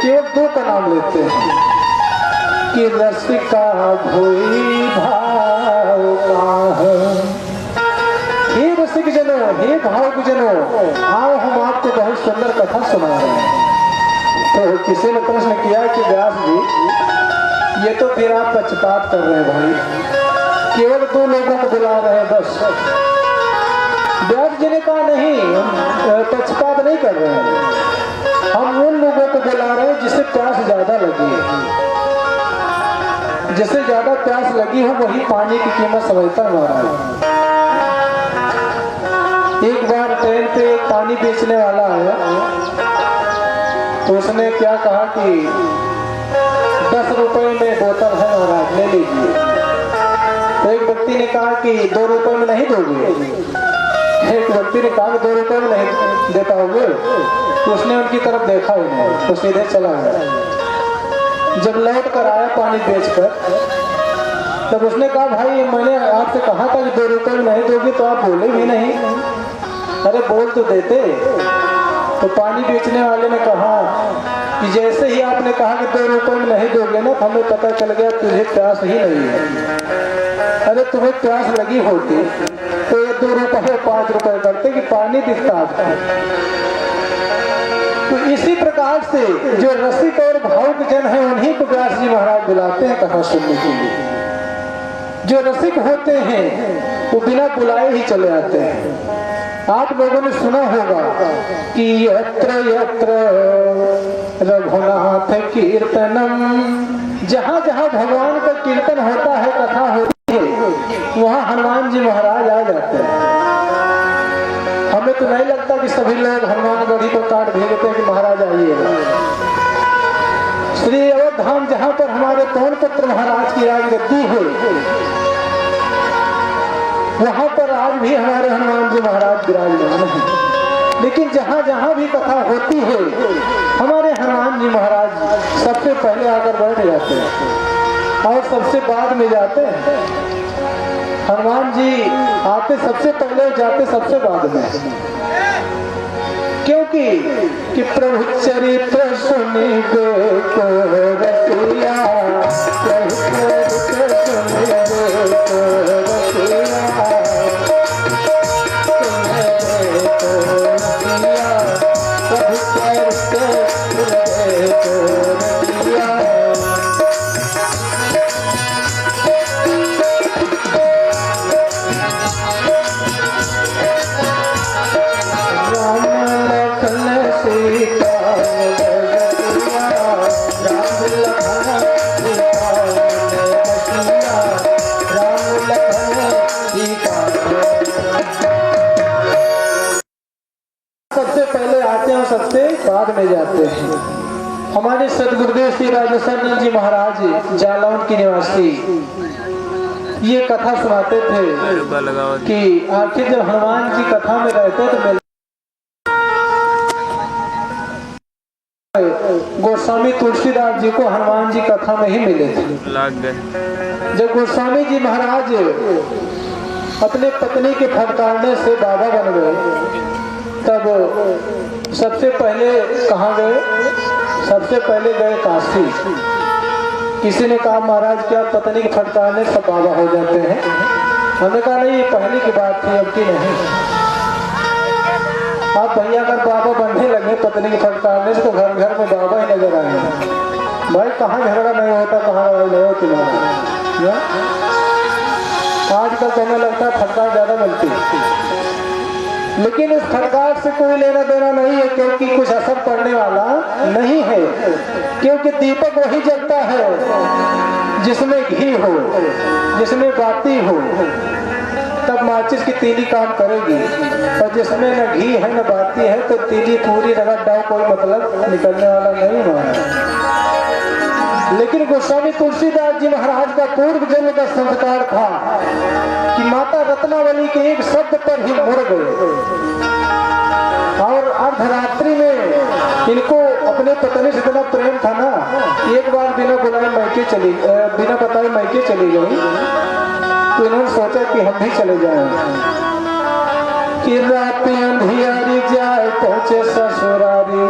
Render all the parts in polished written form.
केवल दो का नाम लेते हैं कि रसिका भोई भाव का। हे रसिक जनों, हे भावुक जनों, आओ हम आपको बहुत सुंदर कथा सुना रहे हैं। तो किसी ने प्रश्न किया कि व्यास जी, ये तो फिर आप पक्षपात कर रहे हैं भाई, केवल दो लोगों को बुला रहे हैं बस। व्यास जी ने कहा नहीं, हम पक्षपात नहीं कर रहे हैं, हम उन लोगों को बुला रहे हैं जिसे प्यास ज्यादा लगी है। जिसे ज्यादा प्यास लगी हो वही पानी की कीमत समझता महाराज। एक बार ट्रेन पे एक पानी बेचने वाला आया, तो उसने क्या कहा कि 10 रुपए में बोतल है महाराज, ले लीजिए। तो एक व्यक्ति ने कहा कि 2 रुपए में नहीं दोगे। एक व्यक्ति ने कहा 2 रुपए में नहीं दे पाओगे। तो उसने उनकी तरफ देखा ही नहीं, तो सीधे चला गया। जब लौट कर आया पानी बेचकर, तब उसने कहा भाई मैंने आपसे कहा था कि 2 रुपए में नहीं दोगे, तो आप बोले भी नहीं। अरे बोल तो देते। तो पानी बेचने वाले ने कहा कि जैसे ही आपने कहा कि 2 रुपए में नहीं दोगे ना, हमें पता चल गया तुझे प्यास ही नहीं है। अरे तुम्हें प्यास लगी होती तो ये 2 रुपए 5 रुपए करते कि पानी दिखता आपका। तो इसी प्रकार से जो रसिक और भावुक जन है उन्हीं को व्यास जी महाराज बुलाते हैं कथा सुनने के लिए। जो रसिक होते हैं वो बिना बुलाए ही चले आते हैं। आप लोगों ने सुना होगा कि यत्र यत्र रघुनाथ कीर्तनम, जहाँ जहाँ भगवान का कीर्तन होता है, कथा होती है, वहाँ हनुमान जी महाराज आ जाते हैं। हमें तो नहीं लगता कि सभी लोग हनुमानगढ़ी पर कार्ड भेजते हैं कि महाराज आइएगा। श्री अवध धाम जहाँ पर हमारे पवन पुत्र महाराज की राजगद्दी है, वहां पर आज भी हमारे हनुमान जी महाराज विराजमान हैं। लेकिन जहाँ जहाँ भी कथा होती है, हमारे हनुमान जी महाराज सबसे पहले आकर बैठ जाते हैं और सबसे बाद में जाते हैं। हनुमान जी आते सबसे पहले, जाते सबसे बाद में, क्योंकि कि प्रभु चरित्र सुनिबे को रसिया, प्रभु चरित्र सुनिबे को रसिया, सुनिबे को रसिया, प्रभु चरित्र सुनिबे को रसिया। सबसे पहले आते हैं, सबसे बाद में जाते हैं। हमारे सदगुरुदेव श्री राजेश्वरानंद जी महाराज जालौन के निवासी ये कथा सुनाते थे कि आखिर जब हनुमान जी कथा में रहते तो गोस्वामी तुलसीदास जी को हनुमान जी कथा में ही मिले थे। जब गोस्वामी जी महाराज अपने पत्नी के फटकारने से बाबा बन गए, तब सबसे पहले कहाँ गए? सबसे पहले गए काशी। किसी ने कहा महाराज क्या पत्नी के फटकारने से बाबा हो जाते हैं? हमने कहा नहीं, ये पहले की बात थी, अब की नहीं। आप भैया अगर बाबा बनने लगे पत्नी के फटकारने से तो घर घर में बाबा ही नजर आएंगे। भाई कहाँ झगड़ा नहीं होता, कहाँ लड़ाई नहीं होती महाराज। आजकल तो हमें लगता है फटकार ज्यादा मिलती है, लेकिन इस फटकार से कोई लेना देना नहीं है, क्योंकि कुछ असर पड़ने वाला नहीं है। क्योंकि दीपक वही जलता है जिसमें घी हो, जिसमें बाती हो, तब माचिस की तीली काम करेगी। और जिसमें न घी है न बाती है तो तीली पूरी रगड़ डाल, कोई मतलब निकलने वाला नहीं है। लेकिन गोस्वामी तुलसीदास जी महाराज का पूर्व जन्म का संस्कार था कि माता रत्नावली के एक शब्द पर ही मुड़ गए और अर्धरात्रि में इनको अपने पत्नी से इतना प्रेम था ना, एक बार बिना बुलाए बिना बताए मैके चली गई। तो इन्होंने सोचा कि हम भी चले जाएं। कि रात अंधियारी जाए पहुंचे ससुरारी,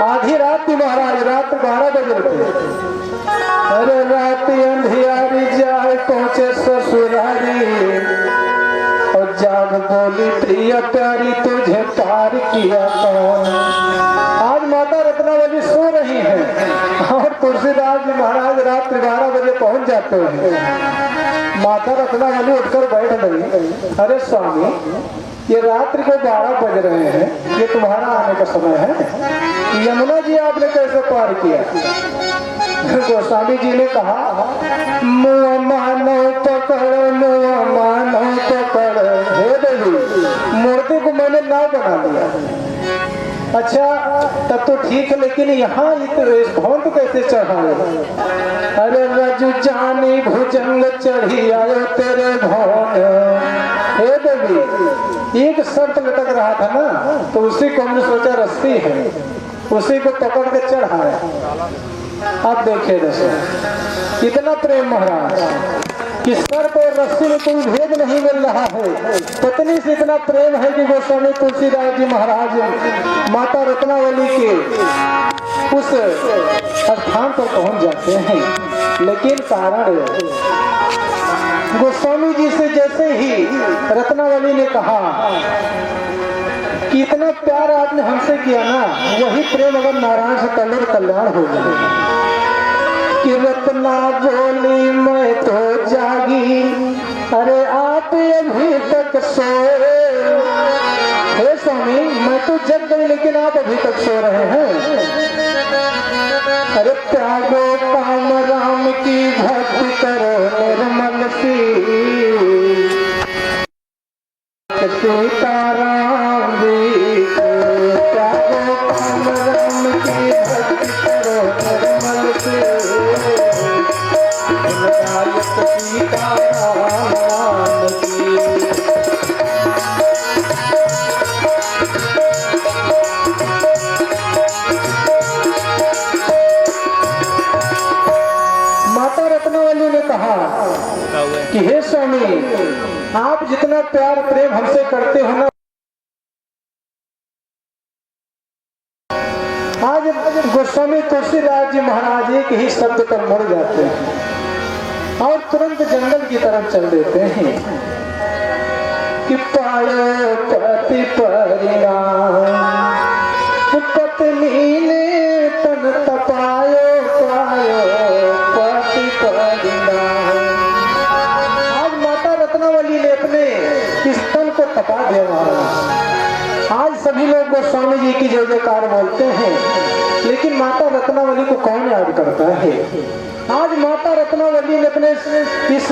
आधी रात जी महाराज रात 12 बजे थे। अरे रात अंधियारी जाए पहुंचे ससुरारी, और जाग बोली प्रिय प्यारी तुझे पार किया कौन। आज माता रत्नावली सो रही हैं और तुलसीदास जी महाराज रात 12 बजे पहुंच जाते हैं। माता रत्नावली उठकर बैठ गई। अरे स्वामी, ये रात्रि को 12 बज रहे हैं, ये तुम्हारा आने का समय है। यमुना जी आपने कैसे पार किया? गोस्वामी जी ने कहा, मुआ मानो पकड़, मुआ मानो पकड़। हे देवी, मूर्ति को मैंने नाव बना दिया। अच्छा तब तो ठीक है, लेकिन यहाँ भवन तो कैसे चढ़ाए? अरे रजू जानी भुजंग चढ़ी आयो तेरे भवन। हे देवी, एक शर्त लटक रहा था ना, तो उसी को हमने सोचा रस्सी है, उसी को पकड़ के चढ़ाया। अब देखिए दोस्तों, इतना प्रेम महाराज कि सर को रस्सी में कोई भेद नहीं मिल रहा है। पत्नी से इतना प्रेम है कि गोस्वामी तुलसीदास जी महाराज माता रत्नावली के उस स्थान पर पहुंच जाते हैं। लेकिन कारण, गोस्वामी जी से जैसे ही रत्नावली ने कहा कि इतना प्यार आपने हमसे किया ना, वही प्रेम अगर नारायण से कलर कल्याण हो जाए। कि रत्ना बोली मैं तो जागी, अरे आप अभी तक सोए। हे स्वामी, मैं तो जग गई लेकिन आप अभी तक सो रहे हैं। अरे त्यागो काम राम की भक्ति करो निर्मल सी, सीताराम जी त्यागो काम राम की भक्ति करो निर्मल सी, सीताराम की। माता रत्नावली ने कहा कि हे स्वामी, आप जितना प्यार प्रेम हमसे करते हो ना, आज गोस्वामी तुलसीदास जी महाराज एक ही शब्द पर मुड़ जाते हैं और तुरंत जंगल की तरफ चल देते हैं कि पायो पति परिणाम, पत्नी ने तन तपायो, पायो पति परिणाम। आज माता रत्नावली ने अपने स्थल को तपा दिया महाराज। आज सभी लोग गोस्वामी जी की जय जयकार बोलते हैं, लेकिन माता रत्नावली को कौन याद करता है? आज माता रत्नावली ने अपने इस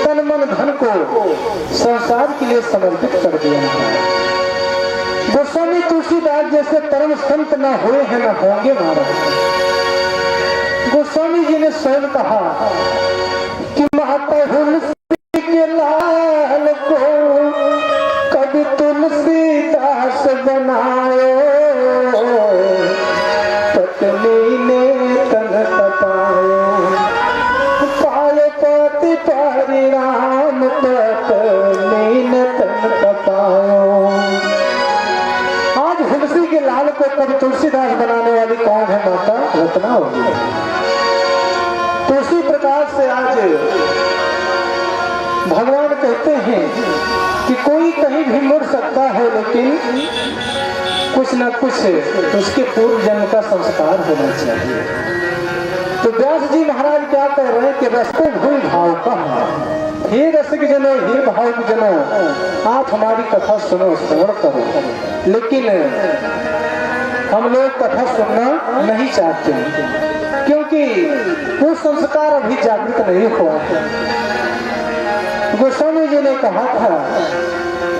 तन मन धन को संसार के लिए समर्पित कर दिया है। गोस्वामी तुलसीदास जैसे परम संत न हुए हैं न होंगे महाराज। गोस्वामी जी ने स्वयं कहा कि माता तुलसी के लाल को कभी तुलसीदास बनायो, पत्नी ने तन तपायो, पायो पति परिणाम, पत्नी ने तन तपायो। आज तुलसी के लाल को कभी तुलसीदास बनाने वाली कौन है? माता रत्नावली। तो उसी प्रकार से आज भगवान कहते हैं कि कोई कहीं भी मुड़ सकता है, लेकिन कुछ न कुछ उसके पूर्व जन्म का संस्कार होना चाहिए। तो व्यास जी महाराज क्या कह रहे हैं कि रसको भूल भाव का, हे रसिक जनो, हे भावुक जनो, आप हमारी कथा सुनो, श्रवण करो। लेकिन हम लोग कथा सुनना नहीं चाहते क्योंकि वो संस्कार अभी जागृत नहीं हुआ है। गोस्वामी जी ने कहा था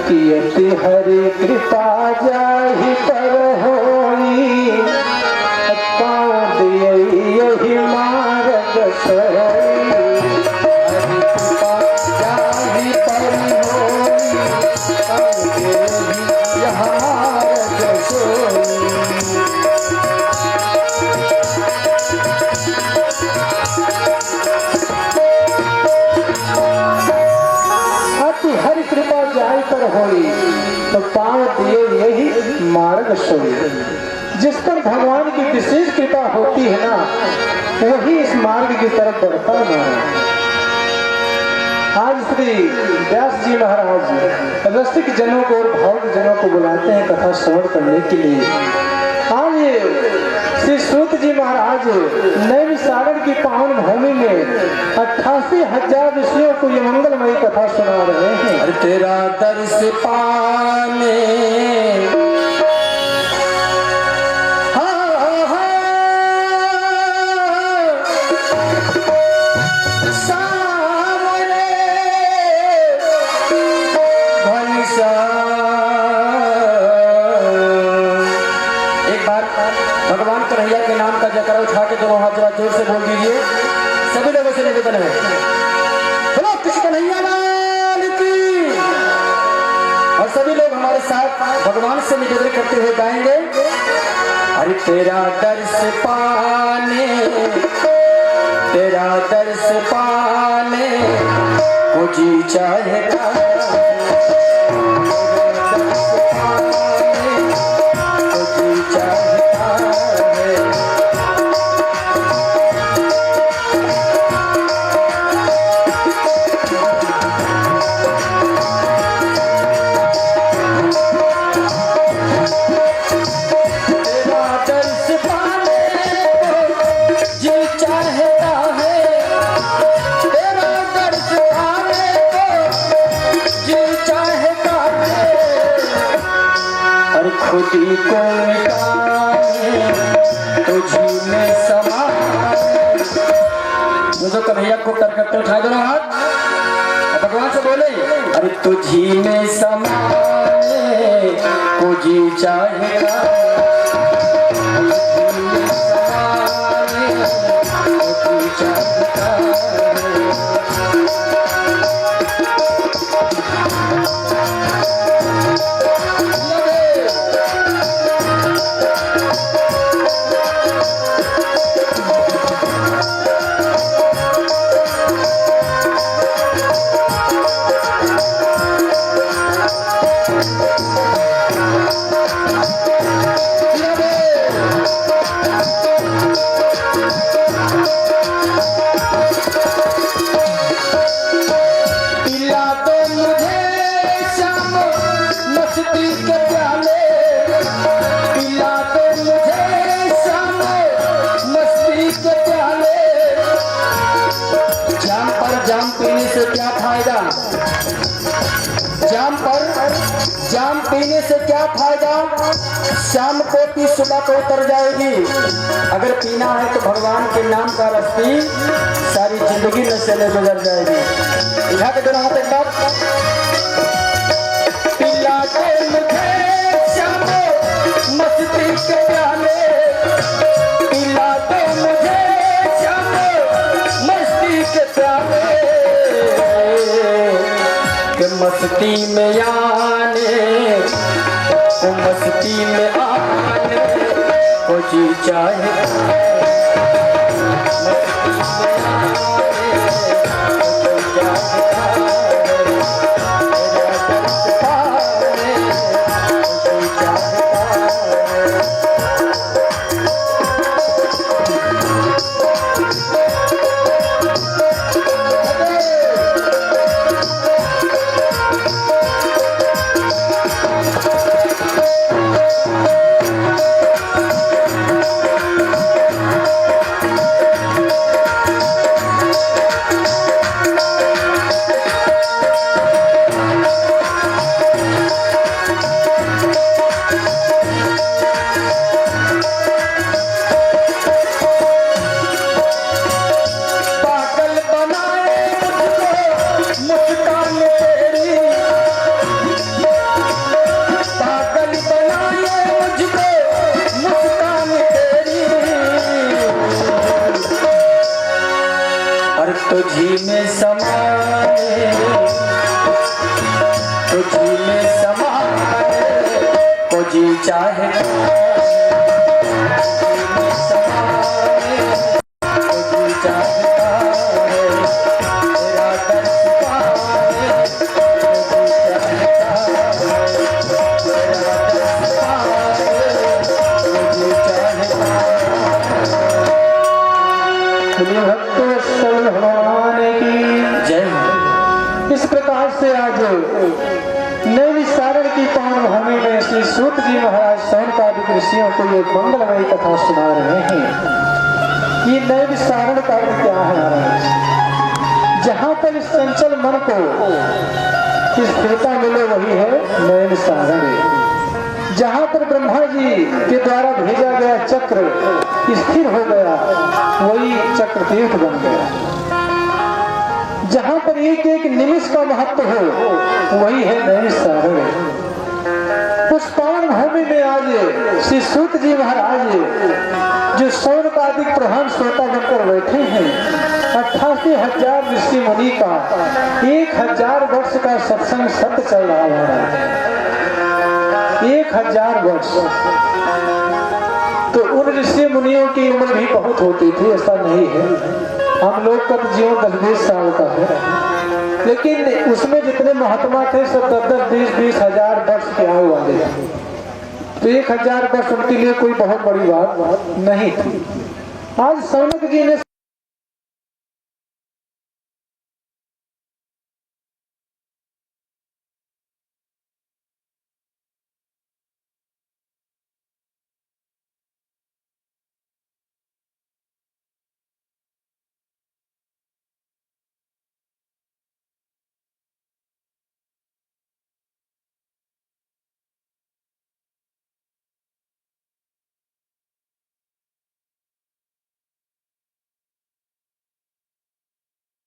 कि यति हरि कृपा जाहि पर होई, पाँव दिए यही मार्ग सोई। हरि कृपा जाहि पर होई, पाँव दिए यह मार्ग सोई। हरि कृपा जाय पर होई, तो पाँव दिए यही मार्ग सोई। जिस पर भगवान की विशेष कृपा होती है ना, वही इस मार्ग की तरफ बढ़ता है। आज श्री व्यास जी महाराज रसिक जनों को और भावुक जनों को बुलाते हैं कथा श्रवण करने के लिए। आज श्री सूत जी महाराज नैमिषारण्य की पावन भूमि में 88,000 ऋषियों को ये मंगलमयी कथा सुना रहे हैं। तेरा दर्श पाने भगवान कन्हैया के नाम का जयकारा उठा के दोनों हाथ जरा जोर से बोल दीजिए। सभी लोगों से निवेदन है, बोलो कृष्ण कन्हैया लाल की। और सभी लोग हमारे साथ भगवान से निवेदन करते हुए गाएंगे। अरे तेरा दर्श पाने, तेरा दर्श पाने को जी चाहेगा, खुदी को मिटाने तुझी में समाने। जो कन्हैया को कर करते उठाए दोनों हाथ, भगवान से बोले अरे तुझी में समाने को जी चाहेगा, जाम पीने से क्या फायदा, शाम को पी सुबह को उतर जाएगी। अगर पीना है तो भगवान के नाम का रस पी, सारी जिंदगी नशे में गुजर जाएगी। इधर के दोनों हाथ एक बार पिला के मुझे शाम मस्ती के प्याले, पिला के मुझे शाम मस्ती के प्याले, के मस्ती में आने को मस्ती में आने को जी चाहे, तुझी में समाने, तुझी में समाने को जी चाहे, भक्तवत्सल भगवान की जय। इस प्रकार से आज नई सारण की पावन भूमि में श्री सूत जी महाराज सौनकादिक ऋषियों को ये मंगलमयी कथा सुना रहे हैं। ये नई सारण का क्या है महाराज? जहाँ पर इस चंचल मन को स्थिरता मिले वही है नयन सारण। जहाँ पर ब्रह्मा जी के द्वारा भेजा गया चक्र स्थिर हो गया वही चक्र तीर्थ बन गया। जहाँ पर एक एक निमिष का महत्व हो वही है नयन सारण। उस पावन भूमि में आज श्री सूत जी महाराज जो सौनकादिक प्रधान श्रोता बनकर बैठे हैं, 88,000 ऋषि मुनि का 1,000 वर्ष का सत्संग सत्य चल रहा है। 1,000 वर्ष तो उन ऋषि मुनियों की उम्र भी बहुत होती थी, ऐसा नहीं है। हम लोग का तो जीवन 10-20 साल का है, लेकिन उसमें जितने महात्मा थे सब 10-10, 20-20 हजार वर्ष के आयु वाले थे। तो 1,000 वर्ष उनके लिए कोई बहुत बड़ी बात नहीं थी। आज सौनक जी ने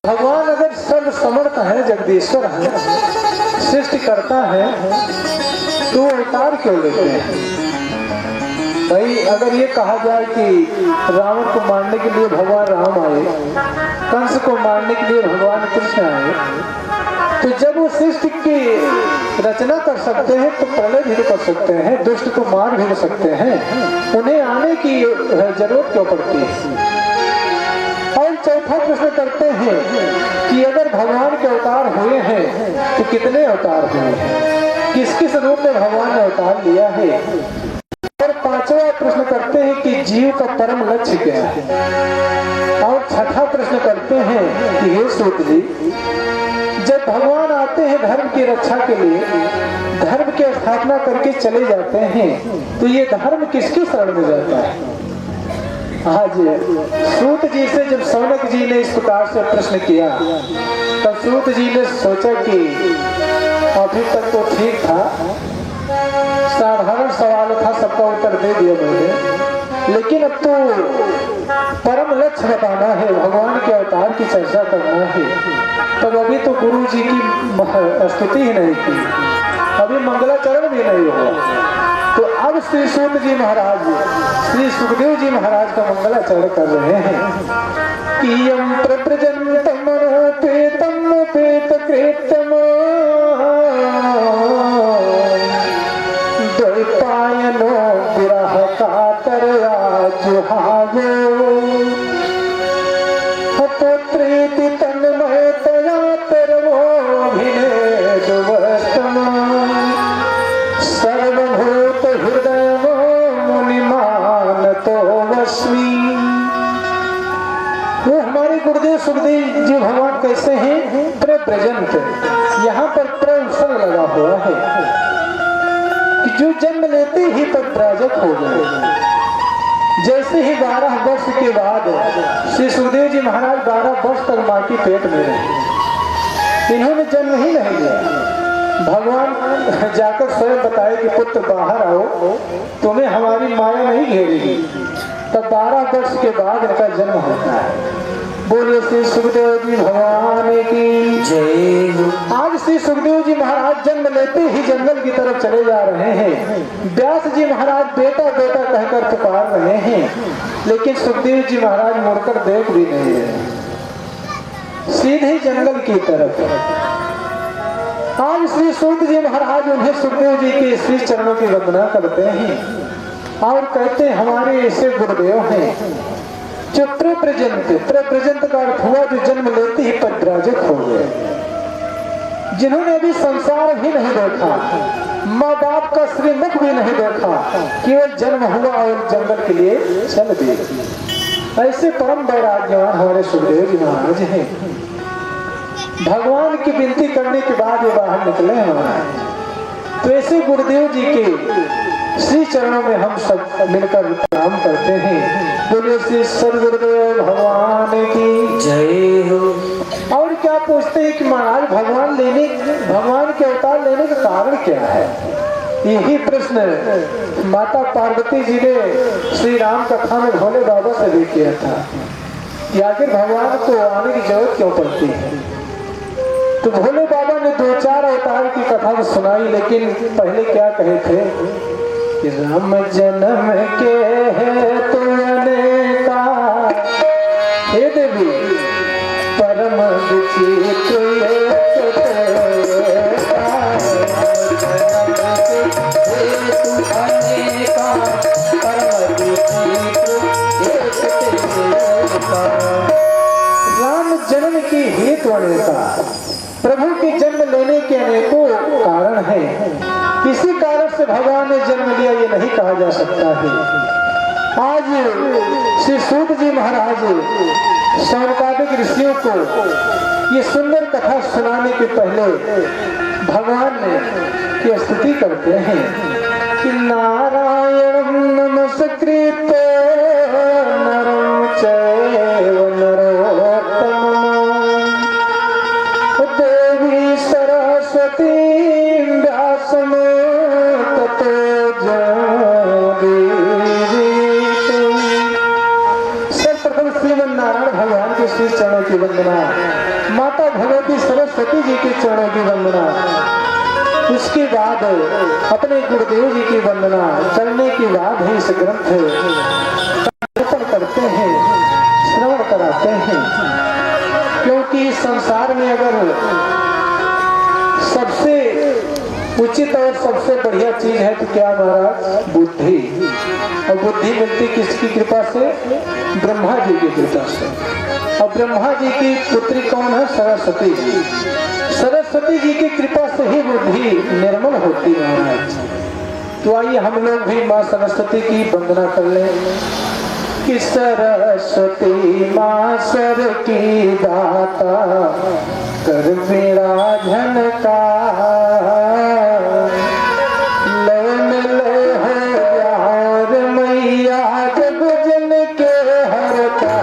भगवान अगर सर्व समर्थ है, जगदीश्वर है, सृष्टि करता है, तो अवतार क्यों लेते हैं? भाई अगर ये कहा जाए कि रावण को मारने के लिए भगवान राम आए, कंस को मारने के लिए भगवान कृष्ण आए, तो जब वो सृष्टि की रचना कर सकते हैं तो प्रलय भी कर सकते हैं, दुष्ट को मार भी सकते हैं, उन्हें आने की जरूरत क्यों पड़ती है? और चौथा प्रश्न करते हैं कि अगर भगवान के अवतार हुए हैं तो कितने अवतार हुए हैं, किस किस रूप में भगवान ने अवतार लिया है? और पांचवा प्रश्न करते हैं कि जीव का परम लक्ष्य क्या है? और छठा प्रश्न करते हैं कि हे सूत जी, जब भगवान आते हैं धर्म की रक्षा के लिए, धर्म की स्थापना करके चले जाते हैं, तो ये धर्म किसकी शरण में जाता है? आज सूत जी से जब सौनक जी ने इस प्रकार से प्रश्न किया, तब सूत जी ने सोचा कि अभी तक तो ठीक था, साधारण सवाल था, सबका उत्तर दे दिया मैंने, लेकिन अब तो परम लक्ष्य बताना है, भगवान के अवतार की चर्चा करना है। तब अभी तो गुरु जी की स्तुति ही नहीं की, अभी मंगलाचरण भी नहीं हुआ। तो अब श्री सूत जी महाराज श्री सुखदेव जी महाराज का मंगलाचरण कर रहे हैं कि यम प्रप्रजन्तम पेतम पेत कृतम द्वैपायनो विरह कातरया जुहावो पुत्रेति तन्मयतया तरवोऽभिनेदुवस्तम सर्वभूत हृदय मुनिमानतो वस्मी। वो हमारे गुरुदेव सुखदेव जी भगवान कैसे हैं? प्रव्रजंत, यहाँ पर प्रवसन लगा हुआ है कि जो जन्म लेते ही परिव्राजक हो गए। जैसे ही 12 वर्ष के बाद श्री सुखदेव जी महाराज 12 वर्ष तक माँ की पेट में रहे, इन्होंने जन्म ही नहीं लिया। भगवान जाकर स्वयं बताए कि पुत्र बाहर आओ, तुम्हें हमारी माया नहीं घेरेगी। तब 12 वर्ष के बाद इनका जन्म होता है। बोलिए श्री सुखदेव जी भगवान की जय। आज श्री सुखदेव जी महाराज जन्म लेते ही जंगल की तरफ चले जा रहे हैं। व्यास जी महाराज बेटा बेटा कहकर पुकार रहे हैं, लेकिन सुखदेव जी महाराज मुड़कर देख भी नहीं रहे, सीधे जंगल की तरफ। आज श्री सूत जी महाराज उन्हें सुखदेव जी के श्री चरणों की वंदना करते हैं और कहते हैं हमारे ऐसे गुरुदेव हैं जो प्रव्रजंत का अर्थ हुआ जो जन्म लेते ही परिव्राजक हो गए, जिन्होंने अभी संसार भी नहीं देखा, माँ बाप का श्रीमुख भी नहीं देखा, केवल जन्म हुआ और जंगल के लिए चल दिए। ऐसे परम वैराग्यवान हमारे सुखदेव जी महाराज हैं। भगवान की विनती करने के बाद ये बाहर निकले हैं महाराज। तो ऐसे गुरुदेव जी के श्री चरणों में हम सब मिलकर प्रणाम करते हैं। बोलिए श्री सद्गुरुदेव भगवान की जय हो। और क्या पूछते हैं कि महाराज भगवान के अवतार लेने का कारण क्या है? यही प्रश्न माता पार्वती जी ने श्री राम कथा में भोले बाबा से भी किया था कि आखिर भगवान को आने की जरूरत क्यों पड़ती है। तो भोले बाबा ने 2-4 अवतार की कथा सुनाई, लेकिन पहले क्या कहे थे कि राम जन्म के है तो अनेका, हे देवी परम विचित्र राम जन्म की हेतु अनेका, प्रभु के जन्म लेने के अनेकों कारण है। किसी कारण से भगवान ने जन्म लिया ये नहीं कहा जा सकता है। आज श्री सूत जी महाराज शौनकादिक ऋषियों को ये सुंदर कथा सुनाने के पहले भगवान ने की स्तुति करते हैं कि नारायण नमस्कृत नरं चैव नरोत्तमं देवी सरस्वती व्यासं ततो जयमुदीरयेत्। सर्वप्रथम श्रीमन नारायण भगवान के श्री चरणों की वंदना, माता भगवती सरस्वती जी के चरणों की वंदना, उसके बाद अपने गुरुदेव जी की वंदना करने के बाद ही इस ग्रंथ अर्पण करते हैं, श्रवण कराते हैं। क्योंकि इस संसार में अगर सबसे उचित और सबसे बढ़िया चीज है तो क्या महाराज? बुद्धि। और बुद्धि मिलती किसकी कृपा से? ब्रह्मा जी की कृपा से। और ब्रह्मा जी की पुत्री कौन है? सरस्वती जी। सरस्वती जी की कृपा से ही बुद्धि निर्मल होती है महाराज। तो आइए हम लोग भी माँ सरस्वती की वंदना कर लें कि सरस्वती माँ स्वर की दाता कर मेरा झनका ले मिले हो यार मैया जब जन के हरता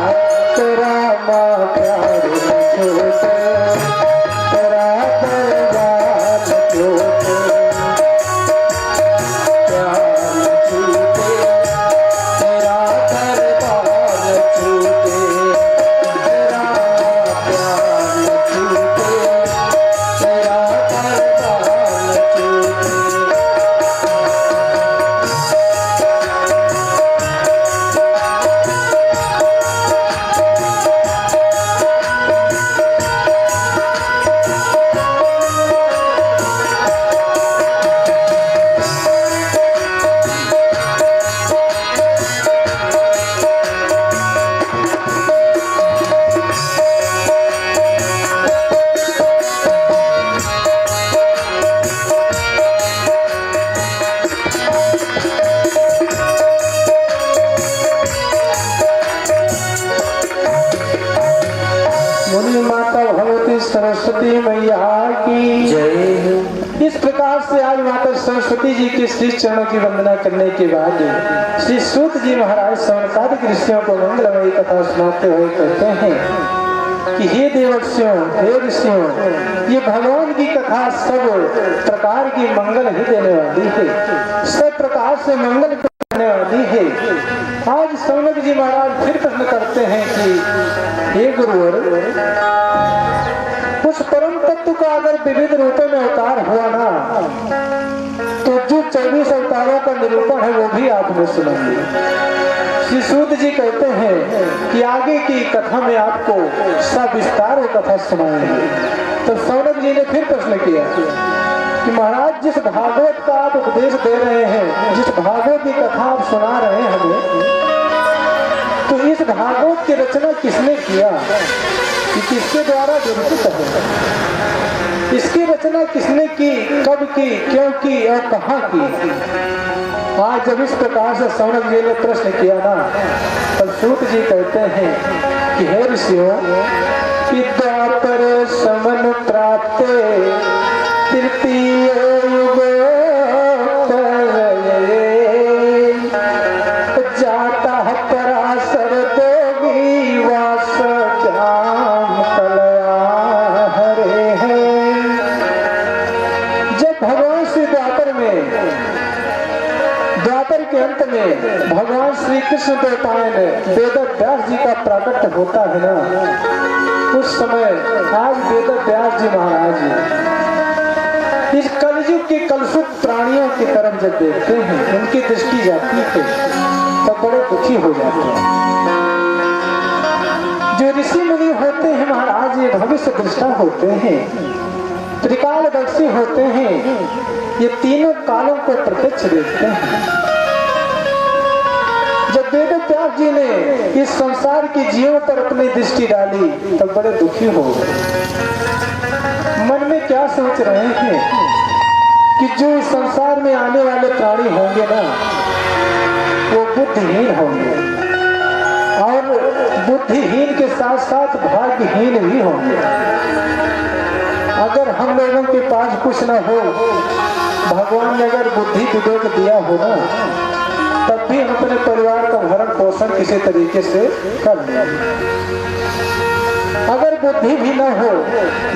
तेरा माँ प्यार छोटे सरस्वती मैया की जय। इस प्रकार से आज माता सरस्वती जी के श्री चरणों की वंदना करने के बाद श्री सूत जी महाराज शौनकादिक ऋषियों को मंगलमयी कथा सुनाते हुए कहते हैं कि हे देवर्षियों, हे ऋषियों, ये भगवान की कथा सब प्रकार की मंगल ही देने वाली है, सब प्रकार से मंगल करने वाली है। आज शौनक जी महाराज फिर प्रश्न करते हैं कि हे गुरुवर, उस परम तत्व का अगर विविध रूपों में अवतार हुआ ना, तो जो 24 अवतारों का निरूपण है वो भी आपने सुनाइए। श्री सूत जी कहते हैं कि आगे की कथा में आपको सविस्तार वो कथा सुनाएंगे। तो शौनक जी ने फिर प्रश्न किया कि महाराज, जिस भागवत का आप उपदेश दे रहे हैं, जिस भागवत की कथा आप सुना रहे हैं हमें, तो इस भागवत की रचना किसने किया, कि किसके द्वारा विरचित है, इसकी रचना किसने की, कब की, क्यों की और कहाँ की? आज जब इस प्रकार से सौनक जी ने प्रश्न किया ना, तब सूत जी कहते हैं कि हे ऋषियों, कि द्वापर समन प्राप्त तृतीय युग जाता पराशर देवी वास जाम कलया हरे है। जब भगवान श्री द्वापर के अंत में भगवान श्री कृष्ण देवताएं ने वेद व्यास जी का प्राकट्य होता है ना, उस समय आज वेद व्यास जी महाराज जी इस कलयुग के कलुषित प्राणियों की तरफ जब देखते हैं, उनकी दृष्टि जाती है तब बड़े दुखी हो जाते हैं। जो ऋषि मुनि होते हैं महाराज, ये भविष्य दृष्टा होते हैं, त्रिकालदर्शी होते हैं, ये तीनों कालों को प्रत्यक्ष देखते हैं। जब वेद व्यास जी ने इस संसार के जीवों पर अपनी दृष्टि डाली तब बड़े दुखी हो गए। मन में क्या सोच रहे हैं कि जो इस संसार में आने वाले प्राणी होंगे ना, वो बुद्धिहीन होंगे और बुद्धिहीन के साथ साथ भाग्यहीन भी होंगे। अगर हम लोगों के पास कुछ न हो, भगवान ने अगर बुद्धि विवेक दिया हो ना, तब भी हम अपने परिवार का भरण पोषण किसी तरीके से कर लेंगे। अगर बुद्धि भी न हो,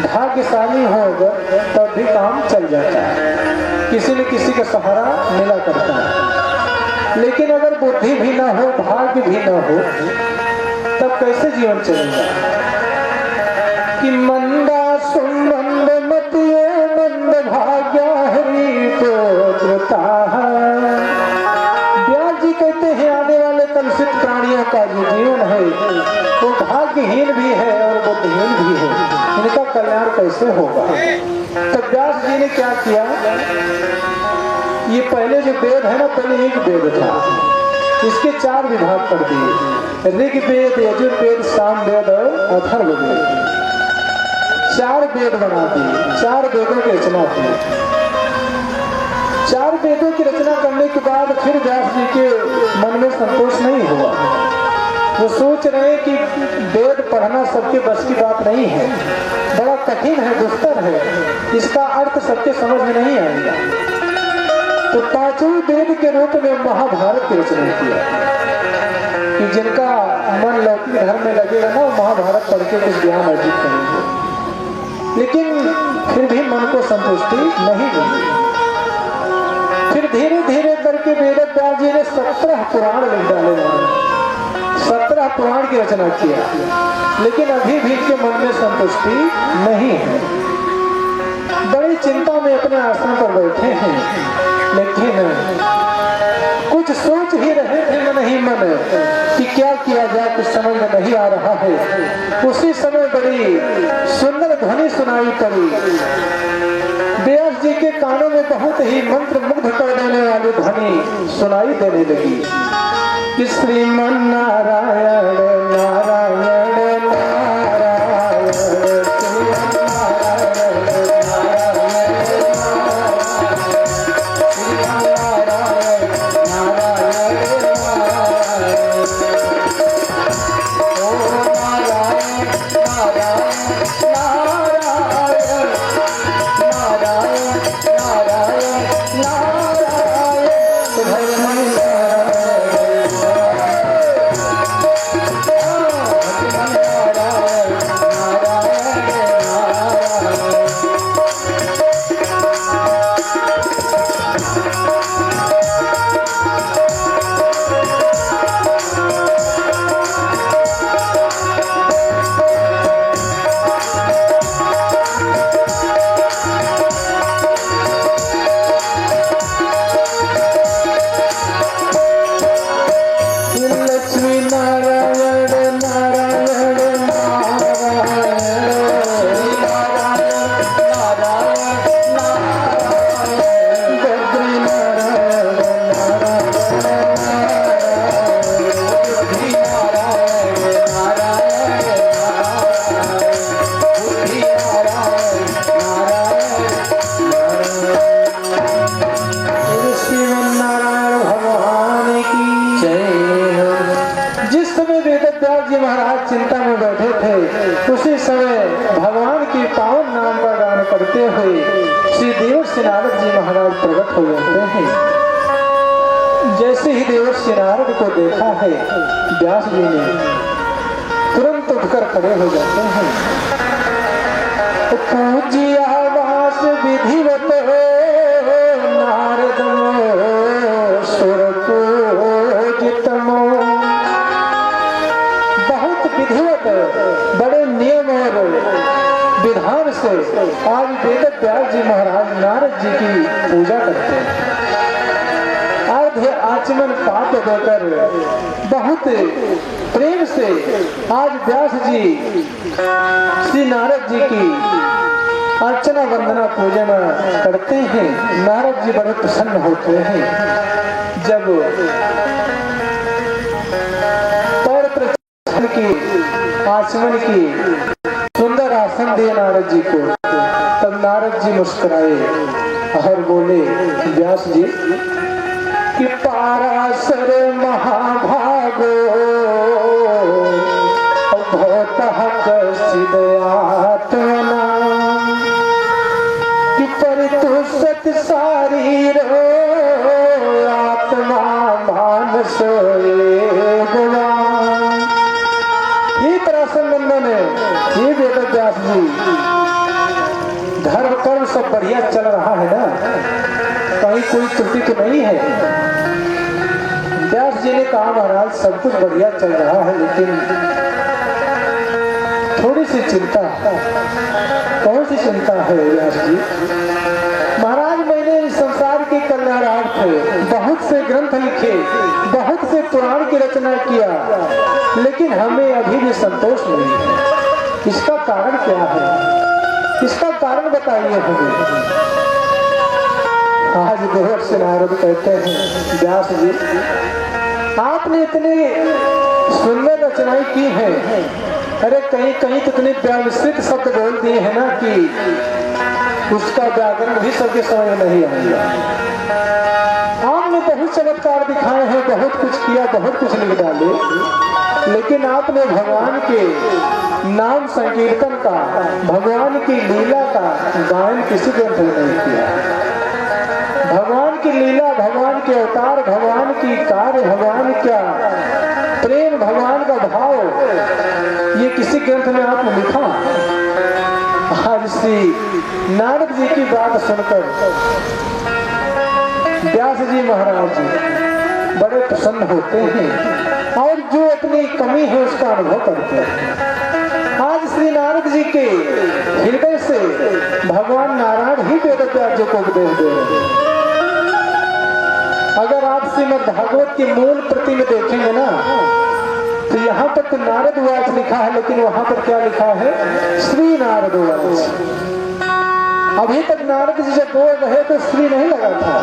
भाग्यशाली हो तब भी काम चल जाता है, किसी न किसी का सहारा मिला करता है। लेकिन अगर बुद्धि भी न हो, भाग्य भी न हो, तब कैसे जीवन चलेगा? कि मंदा सुमंद मतियो मंद भाग्य हरि पुत्रता। व्यास जी कहते हैं आने वाले कलुषित प्राणियों का जो जीवन है वो भाग्यहीन भी है और बुद्धिहीन भी है, इनका कल्याण कैसे होगा? तो व्यास जी ने क्या किया, ये पहले जो वेद है ना, पहले एक वेद था, इसके 4 विभाग कर दिए, ऋग्वेद, यजुर्वेद, सामवेद और अथर्ववेद। 4 वेद बना दिए, 4 वेदों की रचना की। 4 वेदों की रचना करने के बाद फिर व्यास जी के मन में संतोष नहीं हुआ। वो सोच रहे कि वेद पढ़ना सबके बस की बात नहीं है, बड़ा कठिन है, दुस्तर है, इसका अर्थ सबके समझ में नहीं आएगा। तो 5वें वेद के रूप में महाभारत की रचना किया कि जिनका मन लौकिक धर्म में लगेगा ना, महाभारत पढ़ के कुछ ज्ञान अर्जित करेंगे। लेकिन फिर भी मन को संतुष्टि नहीं मिली। फिर धीरे धीरे करके वेद व्यास जी ने 17 पुराण लिख डाले, 17 पुराण की रचना किया। लेकिन अभी भी के मन में संतुष्टि नहीं है, बड़ी चिंता में अपने आसन पर बैठे हैं। लेकिन कुछ सोच ही रहे थे मन ही मन कि क्या किया जाए, कुछ समझ में नहीं आ रहा है। उसी समय बड़ी सुंदर ध्वनि सुनाई पड़ी। व्यास जी के कानों में बहुत ही मंत्र मुग्ध कर देने वाली ध्वनि सुनाई देने लगी कि श्रीमन नारायण नारायण नारायण, महाराज चिंता में बैठे थे, उसी समय भगवान की पावन नाम का गान करते हुए श्री देवर्षि नारद जी महाराज प्रकट हो जाते हैं। जैसे ही देवर्षि नारद को देखा है, व्यास जी ने तुरंत उठकर खड़े हो जाते हैं। पूजिया वास विधिवत नारद सुर पूजितमो। बहुत विधिवत, बड़े नियम और विधान से आज वेद व्यास जी महाराज नारद जी की पूजा करते हैं। अर्घ्य आचमन पाप देकर बहुत प्रेम से आज व्यास जी श्री नारद जी की अर्चना वंदना पूजन करते हैं। नारद जी बड़े प्रसन्न होते हैं। जब पैर प्रचलन की आचमन की सुंदर आसन दिए नारद जी को, तब नारद जी मुस्कुराए और बोले व्यास जी कि पाराशर महाभागो भौतः सिद्धयात्मना कि परितुष्ट शारीरो आत्मा मानस भगवान। ये पराशर नंदन है, ये वेद व्यास जी। धर्म कर्म सब बढ़िया चल रहा है ना, कहीं कोई त्रुटि तो नहीं है। व्यास जी ने कहा महाराज सब कुछ बढ़िया चल रहा है, लेकिन थोड़ी सी चिंता। कौन सी चिंता है व्यास जी? महाराज मैंने इस संसार के कल्याणार्थ बहुत से ग्रंथ लिखे, बहुत से पुराण की रचना किया, लेकिन हमें अभी भी संतोष नहीं है। इसका कारण क्या है? इसका कारण बताइए हमें। आज देवर्षि नारद कहते हैं व्यास जी आपने इतनी सुंदर रचनाएं की हैं, अरे कहीं कहीं तो इतने व्यावसायिक शब्द बोल दिए हैं ना कि उसका व्याकरण भी सबके समझ नहीं आएगा। आपने बहुत चमत्कार दिखाए हैं, बहुत कुछ किया, बहुत कुछ लिख डाले, लेकिन आपने भगवान के नाम संकीर्तन का, भगवान की लीला का गायन किसी ग्रंथ में नहीं किया। भगवान की लीला, भगवान के अवतार, भगवान की कार्य, भगवान का प्रेम, भगवान का भाव, ये किसी ग्रंथ में आपने लिखा? आज श्री नारद जी की बात सुनकर व्यास जी महाराज जी बड़े प्रसन्न होते हैं और जो अपनी कमी है उसका अनुभव करते हैं। आज श्री नारद जी के हृदय से भगवान नारायण ही वेद व्यास जी को उपदेश दे रहे हैं। अगर आप श्रीमद् भागवत की मूल प्रति में देखेंगे ना, तो यहाँ पर तो नारद वाच लिखा है, लेकिन वहां पर क्या लिखा है? श्री नारद वाच। अभी तक नारद जी जब बोल रहे तो श्री नहीं लगा था,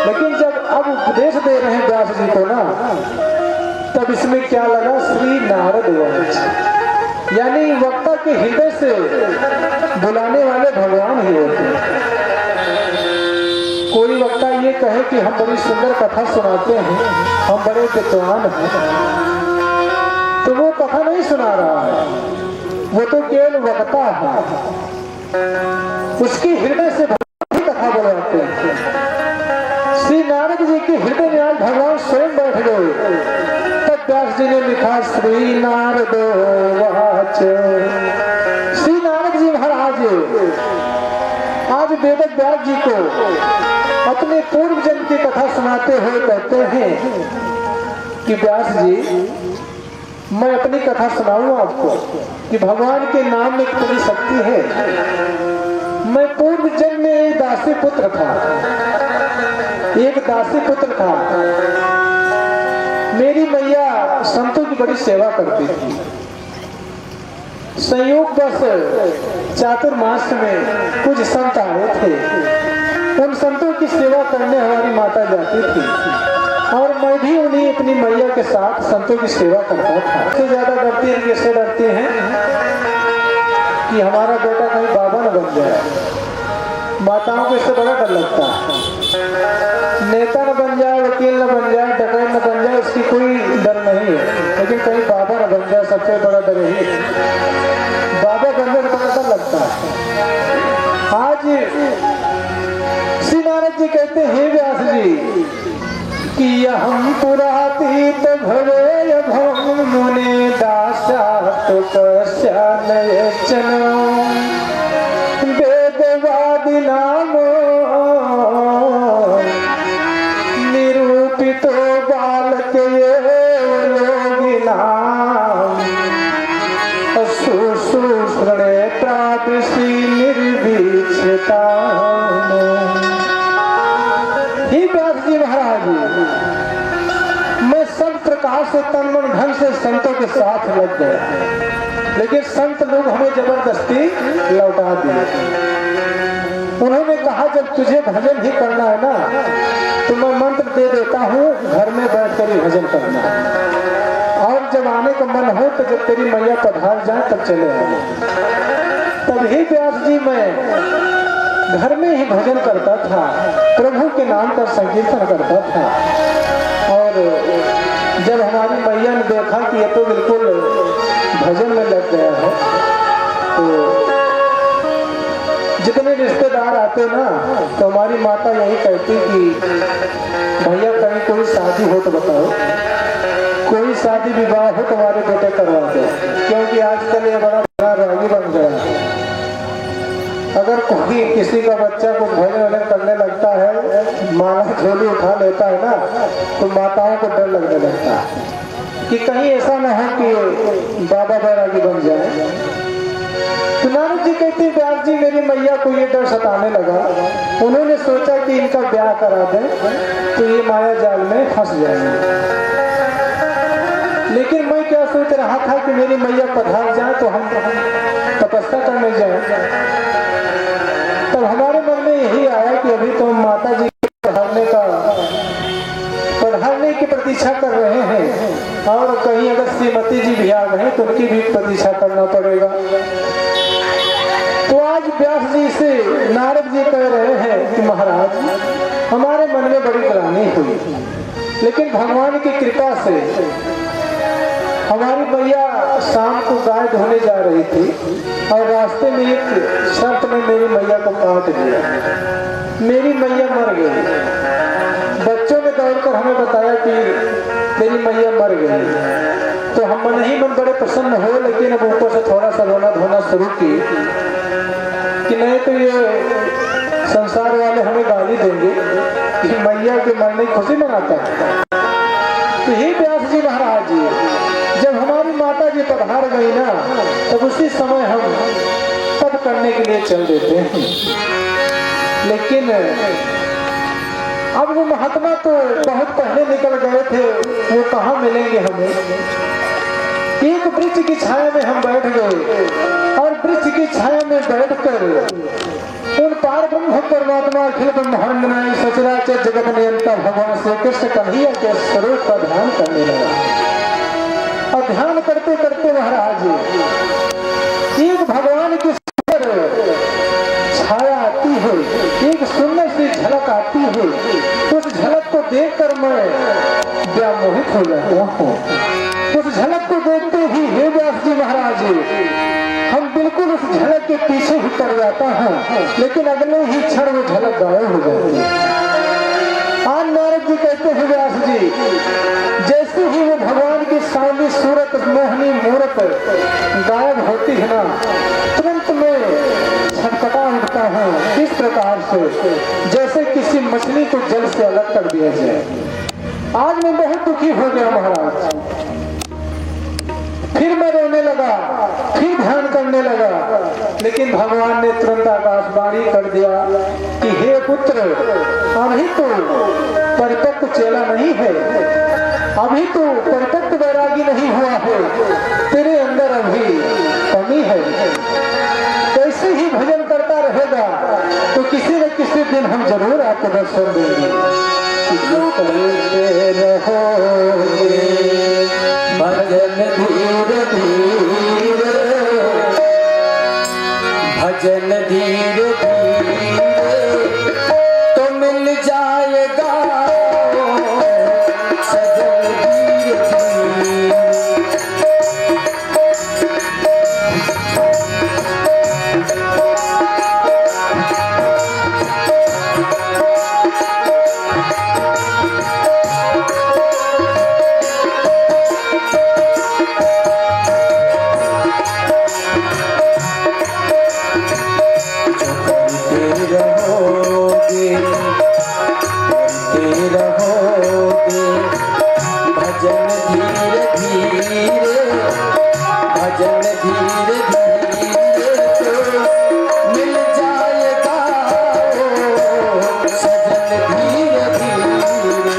लेकिन जब अब उपदेश दे रहे हैं व्यास जी को ना, तब इसमें क्या लगा? श्री नारद वाच। यानी वक्ता के हृदय से बुलाने वाले भगवान ही होते हैं। कोई वक्ता ये कहे कि हम बड़ी सुंदर कथा सुनाते हैं, हम बड़े विद्वान हैं, तो वो कथा नहीं सुना रहा है, वो तो केवल वक्ता है। उसके हृदय से भगवान ही कथा बुलाते हैं। श्री नारद जी के हृदय में आज भगवान स्वयं बैठ गए। तब व्यास जी ने लिखा श्री नारद वाच। श्री नारद जी महाराज आज वेद व्यास जी को अपने पूर्व जन्म की कथा सुनाते हुए कहते हैं कि व्यास जी मैं अपनी कथा सुनाऊंगा आपको कि भगवान के नाम में कितनी शक्ति है। मैं पूर्व जन्म में एक दासी पुत्र था, एक दासी पुत्र था। मेरी मैया संतों की बड़ी सेवा करती थी। संयोग बस चातुर्मास में कुछ संत आए थे, उन संतों की सेवा करने हमारी माता जाती थी और मैं भी उन्हीं अपनी मैया के साथ संतों की सेवा करता था। सबसे ज्यादा डरती है, कैसे डरती हैं कि हमारा बेटा कहीं बाबा न बन जाए। माताओं को इससे बड़ा डर लगता है। नेता न बन जाए, वकील न बन जाए, डकैत न बन जाए, उसकी कोई डर नहीं है, लेकिन कहीं बाबा न बन जाए, सबसे बड़ा डर यही है। बाबा बनने का पता लगता है। आज श्री नारद जी कहते हैं व्यास जी कि हम पुरातीत भवे भम मुने दासा तो कस्या नयचनो वेदवादि नामो निरूपितो बालक योगिना शुश्रूषणे प्रापिसी निर्वीक्षता। ही व्यास जी महाराज, मैं सब प्रकार से तन मन धन से संतों के साथ लग गया, लेकिन संत लोग हमें जबरदस्ती लौटा दिए। उन्होंने कहा जब तुझे भजन ही करना है ना, तो मैं मंत्र दे देता हूँ, घर में बैठकर ही भजन करना, और जब आने का मन हो तो जब तेरी मैया पधार जाए तब चले आए। तभी व्यास जी मैं घर में ही भजन करता था, प्रभु के नाम का संकीर्तन करता था। और जब हमारी मैया ने देखा कि ये तो बिल्कुल भजन में लग गया है, तो जितने रिश्तेदार आते ना, तो हमारी माता यही कहती कि भैया कहीं कोई शादी हो तो बताओ, कोई शादी विवाह हो तुम्हारे बेटे करवा दो, क्योंकि आजकल ये बड़ा रागी बन गया है। अगर कोई किसी का बच्चा को भजन वजन करने लगता है, माला झोली उठा लेता है ना, तो माताओं को डर लगने लगता है कि कहीं ऐसा ना हो कि बाबा बैरागी बन जाए। तो नारद जी कहते हैं व्यास जी मेरी मैया को ये डर सताने लगा, उन्होंने सोचा कि इनका ब्याह करा दें तो ये माया जाल में फंस जाएंगे। लेकिन मैं क्या सोच रहा था कि मेरी मैया पधार जाए तो हम तपस्या करने जाए। तब हमारे मन में यही आया कि अभी तो हम माता जी पधारने की प्रतीक्षा कर रहे हैं, और कहीं अगर श्रीमती जी भी आ गए तो उनकी भी प्रतीक्षा करना पड़ेगा। तो आज व्यास जी से नारद जी कह रहे हैं कि महाराज हमारे मन में बड़ी ग्लानि हुई, लेकिन भगवान की कृपा से हमारी मैया शाम को गाय धोने जा रही थी, और रास्ते में एक सर्प ने मेरी मैया को काट दिया, मेरी मैया मर गई। बच्चों ने दौड़कर हमें बताया कि मेरी मैया मर गई, तो हम मन ही मन बड़े प्रसन्न हो, लेकिन अब ऊपर से थोड़ा सा रोना धोना शुरू की कि नहीं तो ये संसार वाले हमें गाली देंगे कि मैया के मरने की खुशी मनाता है। तो ही व्यास जी महाराज जी जब हमारी माता जी पधार गई ना, तब उसी समय हम तब करने के लिए चल देते हैं। लेकिन अब वो महात्मा तो बहुत पहले निकल गए थे, वो कहाँ मिलेंगे हमें। एक वृक्ष की छाया में हम बैठ गए, और वृक्ष की छाया में बैठकर उन पार ब्रह्म परमात्मा अखिल ब्रह्मांड में सचराचर जगत नियंता भगवान श्री कृष्ण कन्हैया के स्वरूप का ध्यान करने लगा। और ध्यान करते करते महाराज एक भगवान की सुंदर छाया आती है, एक सुंदर सी झलक आती है। उस झलक को देखकर मैं व्यामोहित हो जाता हूँ। उस झलक को देखते ही हे व्यास जी महाराज हम बिल्कुल उस झलक के पीछे ही पड़ जाता हूँ, लेकिन अगले ही क्षण वो झलक गायब हो जाती है। आज नारद जी कहते हैं व्यास जी जैसे ही वो भगवान की सांवली सूरत मोहनी मूरत गायब होती है ना, तुरंत में छटपटा उठता हूँ इस प्रकार से जैसे किसी मछली को जल से अलग कर दिया जाए। आज मैं बहुत दुखी हो गया महाराज। फिर मैं रोने लगा, फिर ध्यान करने लगा, लेकिन भगवान ने तुरंत आकाशवाणी कर दिया कि हे पुत्र अभी तो परिपक्व चेला नहीं है, अभी तो परिपक्व वैरागी नहीं हुआ है, तेरे अंदर अभी कमी है। कैसे ही भजन करता रहेगा तो किसी न किसी दिन हम जरूर आपको दर्शन देंगे। रहोगे भजन धीरे धीरे, भजन धीरे धीरे तो मिल जाएगा सजन धीरे धीरे तो मिल जाएगा ओ सजन धीरे धीरे।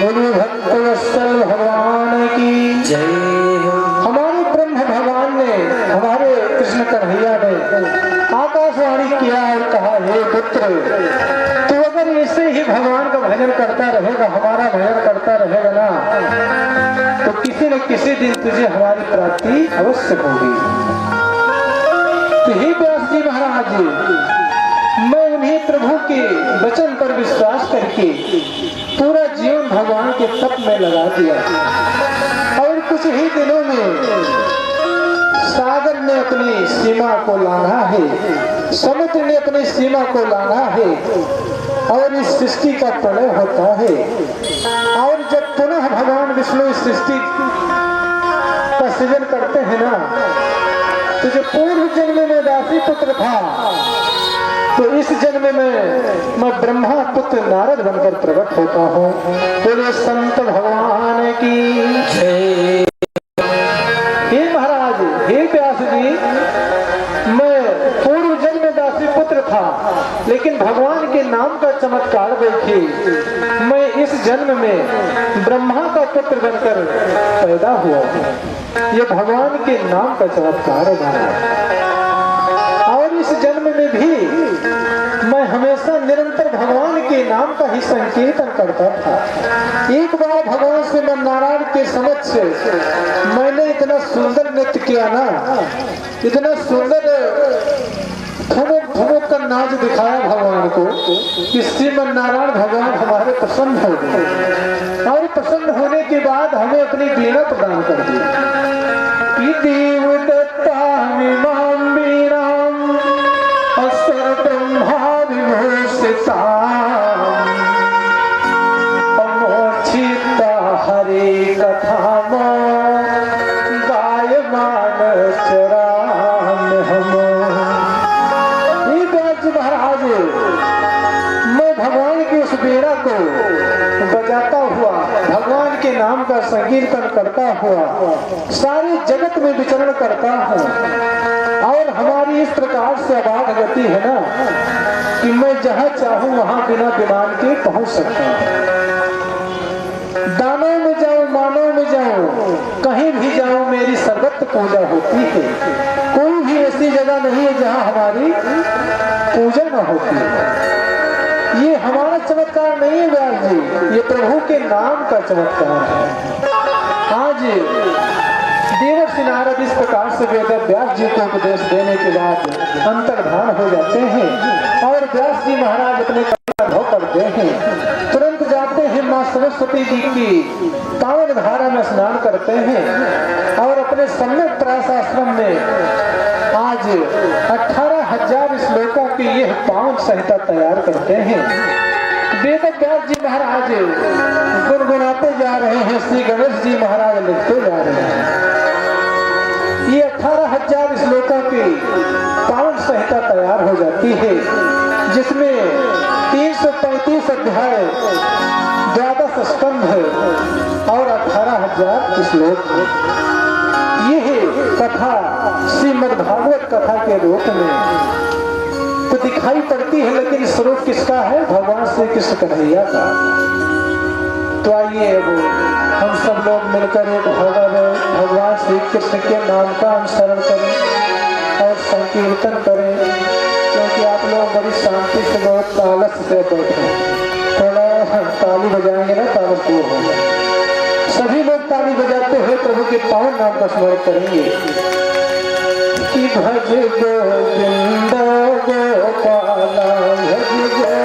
बोलिए भक्तवत्सल भगवान की जय हो। हमारे ब्रह्म भगवान ने, हमारे कृष्ण कन्हैया ने आकाशवाणी किया और कहा, हे पुत्र, तू अगर ऐसे ही भगवान का भजन करता रहेगा, हमारा भजन करता रहेगा ना, तो किसी न किसी दिन तुझे हमारी प्राप्ति अवश्य होगी। तो हे व्यास जी महाराज, मैं उन्हीं प्रभु के वचन पर विश्वास करके पूरा जीवन भगवान के तप में लगा दिया और कुछ ही दिनों में सागर ने अपनी सीमा को लांघा है, समुद्र ने अपनी सीमा को लांघा है और इस सृष्टि का प्रलय होता है। और जब पुनः भगवान विष्णु इस सृष्टि का सृजन करते हैं ना, तो जो पूर्व जन्म में दासी पुत्र था, तो इस जन्म में मैं ब्रह्मा पुत्र नारद बनकर प्रकट होता हूँ। बोले संत भगवान की जय। हे महाराज, हे व्यास जी, मैं पूर्व जन्म में दासी पुत्र था, लेकिन भगवान के नाम का चमत्कार देखी, मैं इस जन्म में ब्रह्मा का पुत्र बनकर पैदा हुआ। ये भगवान के नाम का चमत्कार है। और इस जन्म में भी मैं हमेशा निरंतर भगवान के नाम का ही संकीर्तन करता था। एक बार भगवान से मैं नारायण के समक्ष मैंने इतना सुंदर नृत्य किया ना, इतना सुंदर ठुमक ठुमक कर नाच दिखाया भगवान को, कि श्रीमन नारायण भगवान हमारे प्रसन्न हो गए। और प्रसन्न होने के बाद हमें अपनी वीणा प्रदान कर दी। देव दत्ता मीमां वीणां अस्तर ब्रह्मा विभूषिता अमोक्षिता हरे कथा गायमान चराम हम। महाराज, मैं भगवान की उस वीणा को बजाता हुआ, भगवान के नाम का संकीर्तन करता हुआ सारे जगत में विचरण करता हूँ। और हमारी इस प्रकार से अबाध गति है ना, कि मैं जहाँ चाहूँ वहाँ बिना विमान के पहुँच सकता हूँ। दानों में जाऊँ, मानव में जाऊँ, कहीं भी जाऊँ, मेरी सर्वत्र पूजा होती है। कोई भी ऐसी जगह नहीं है जहाँ हमारी पूजा न होती है। ये हमारा चमत्कार नहीं है व्यास जी, ये प्रभु के नाम का चमत्कार है। आज देवर्षि नारद इस प्रकार से वेद व्यास जी को उपदेश देने के बाद अंतर्धान हो जाते हैं और व्यास जी महाराज अपने अनुभव करते हैं। तुरंत जाते हैं माँ सरस्वती जी की पावन धारा में स्नान करते हैं और अपने सम्यक प्रयास आश्रम में आज 18,000 श्लोकों की यह पावन संहिता तैयार करते हैं। वेद व्यास जी महाराज गुनगुनाते जा रहे हैं, श्री गणेश जी महाराज लिखते जा रहे हैं। ये 18,000 श्लोकों की पावन संहिता तैयार हो जाती है, जिसमें 335 अध्याय, 12 स्कंध और 18,000 श्लोक। यह कथा श्रीमद् भागवत कथा के रूप में तो दिखाई पड़ती है, लेकिन स्वरूप किसका है? भगवान श्री कृष्ण कन्हैया का। तो आइए अब हम सब लोग मिलकर एक भगवान श्री कृष्ण के नाम का अनुसरण करें और संकीर्तन करें, क्योंकि आप लोग बड़ी शांति से, बहुत आलस से बैठे। थोड़ा ताली बजाएंगे ना, तालस दूर होगा। सभी लोग ताली बजाते हुए प्रभु के पावन नाम का स्मरण करेंगे कि भज गोविंद गोपाला, भज भज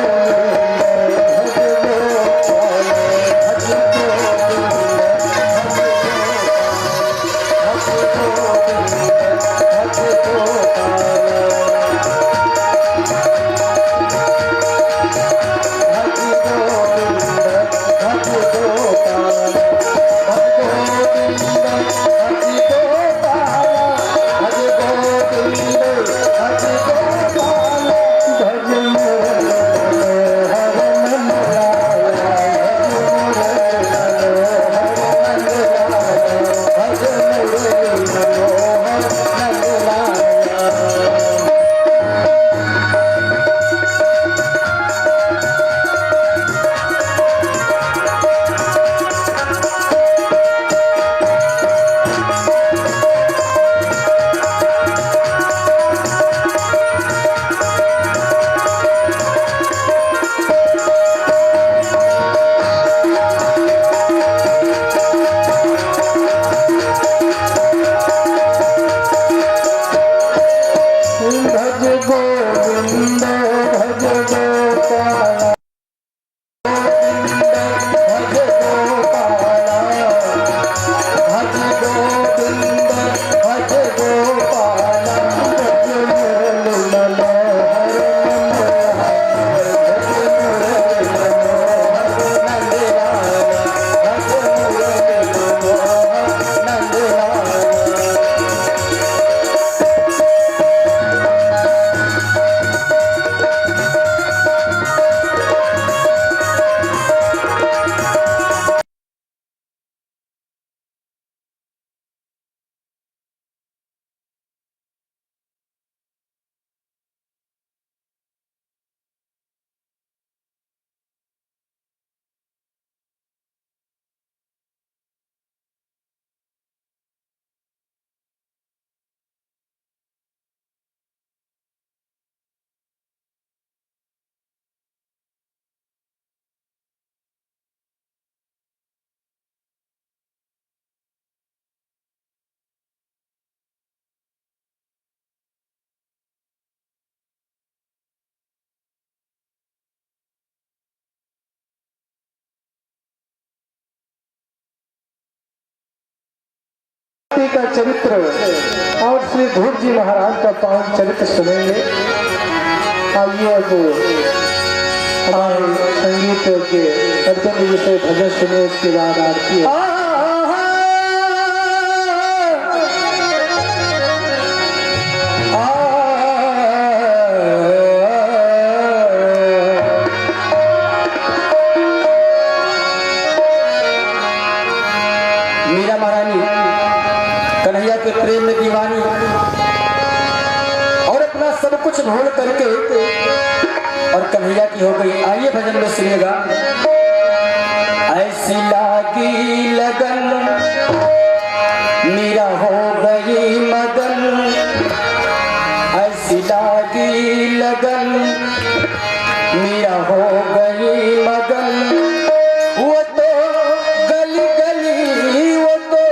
का चरित्र और श्री धूप जी महाराज का पावन चरित्र सुनेंगे। आइए अब हमारे संगीत के अर्जुन जी से भजन सुने, इसके बाद आरती है। मीरा महारानी कन्हैया के प्रेम में दीवानी और अपना सब कुछ भूल करके और कन्हैया की हो गई। आइए भजन में सुनिएगा। ऐसी लागी लगन मीरा हो गई मगन, ऐसी लागी लगन मीरा हो गई मगन। वो तो गली गली, वो तो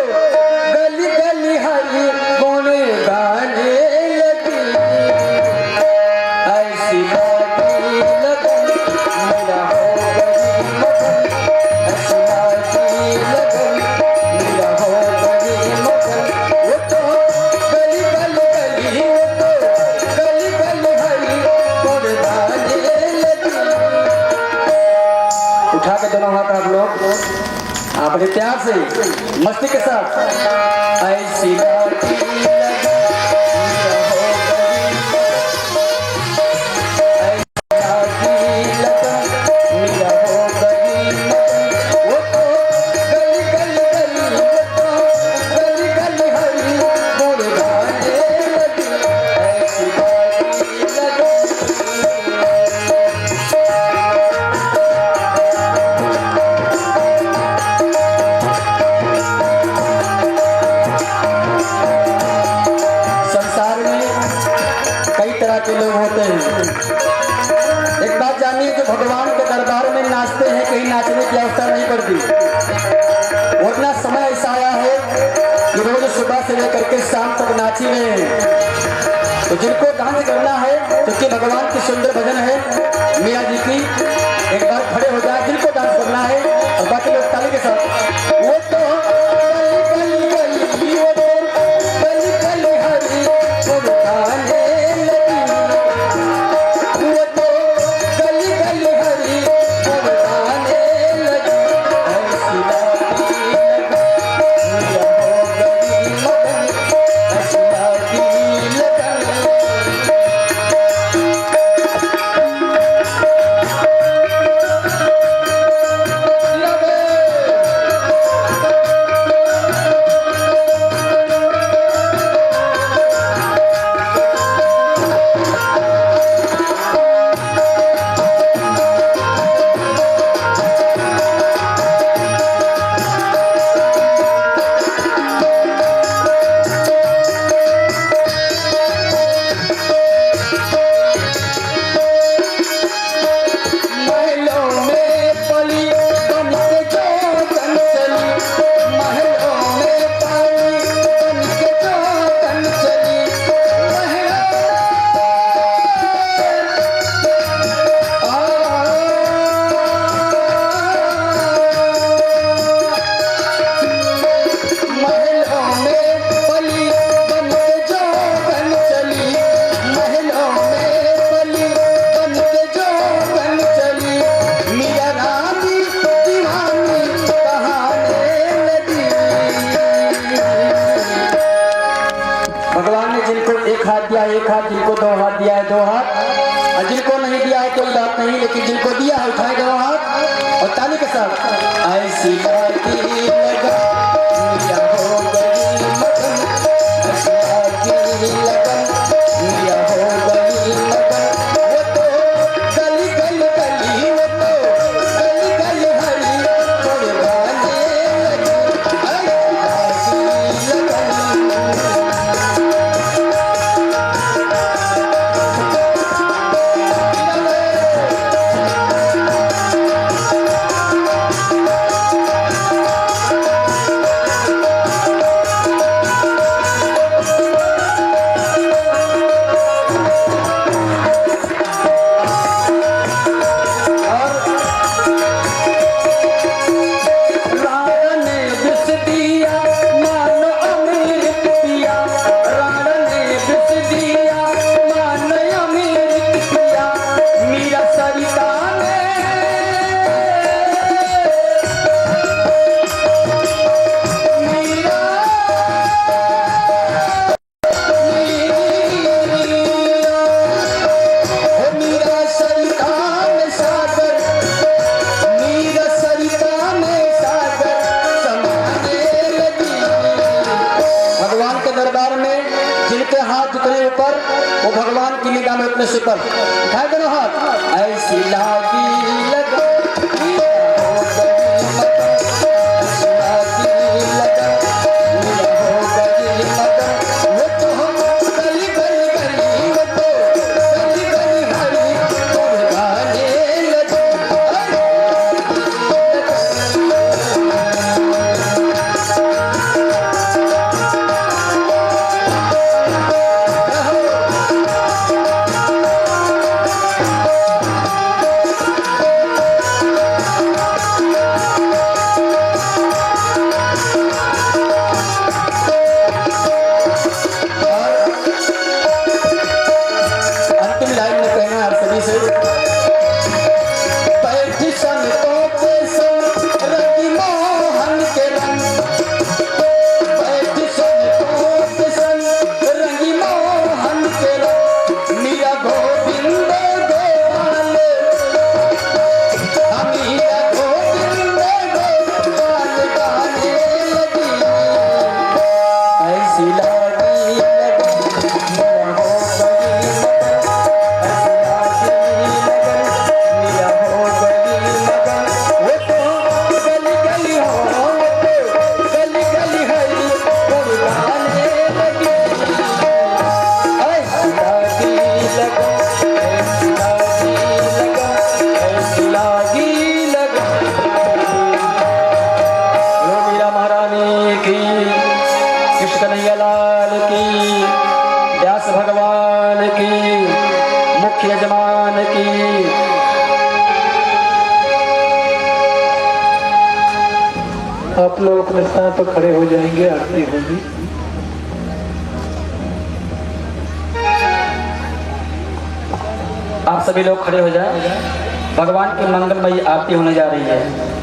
गली गली हरी गुण गाने लगी। ऐसी लागी लगन मीरा हो गई मगन, ऐसी लागी लगन मीरा हो गई मगन। वो तो गली गली गली, वो तो गली गली हरी गुण गाने लगी। उठा के दोनों हाथ आप लोग, आप बड़े प्यार से मस्ती के साथ। ऐसी लागी लगन मीरा हो गई, ऐसी लागी लगन मीरा हो गई मगन। वो तो गली गली गली, वो तो गली गली हरी गुण गाने लगी। ऐसी लागी लगन संसार में कई तरह के लोग होते हैं। एक बात जानिए, जो भगवान के दरबार में नाचते हैं कहीं नाचने की अवस्था नहीं पड़ती। वरना समय ऐसा आया है कि रोज सुबह से लेकर के शाम तक नाची में। तो जिनको डांस करना है, क्योंकि भगवान की सुंदर भजन है मियाँ जी की, एक बार खड़े हो जाए जिनको डांस करना है, और बाकी लोग ताली के साथ। वो तो गली गली गली, वो तो गली गली हरी गुण गाने लगी। वो तो गली गली हरी गुण गाने लगी। ऐसी लागी लगन मीरा हो गई मगन, ऐसी लागी लगन। महलों में पली बन के जो तन चली, महलों में पली बन के जो तन चली। महलों में पली बन के जो तन चली, महलों में पली बन के जो तन चली। मीरा रानी दीवानी कहाने लगी। भगवान ने जिनको एक हाथ दिया एक हाथ, जिनको दो हाथ दिया है दो हाथ, और जिनको नहीं दिया है कोई बात नहीं, लेकिन जिनको दिया है उठाए दो हाथ और ताली के साथ। ऐसी लागी लगन मीरा हो गई मगन, ऐसी लागी लगन मीरा हो गई मगन। वो तो गली गली गली, वो तो गली गली हरी गुण गाने लगी। ऐसी लागी लगन से ऊपर उठाए दोनों हाथ। ऐसी लागी लगा यजमान की। आप लोग अपने स्थान पर खड़े हो जाएंगे, आरती होगी। आप सभी लोग खड़े हो जाए, भगवान की मंगलमयी आरती होने जा रही है।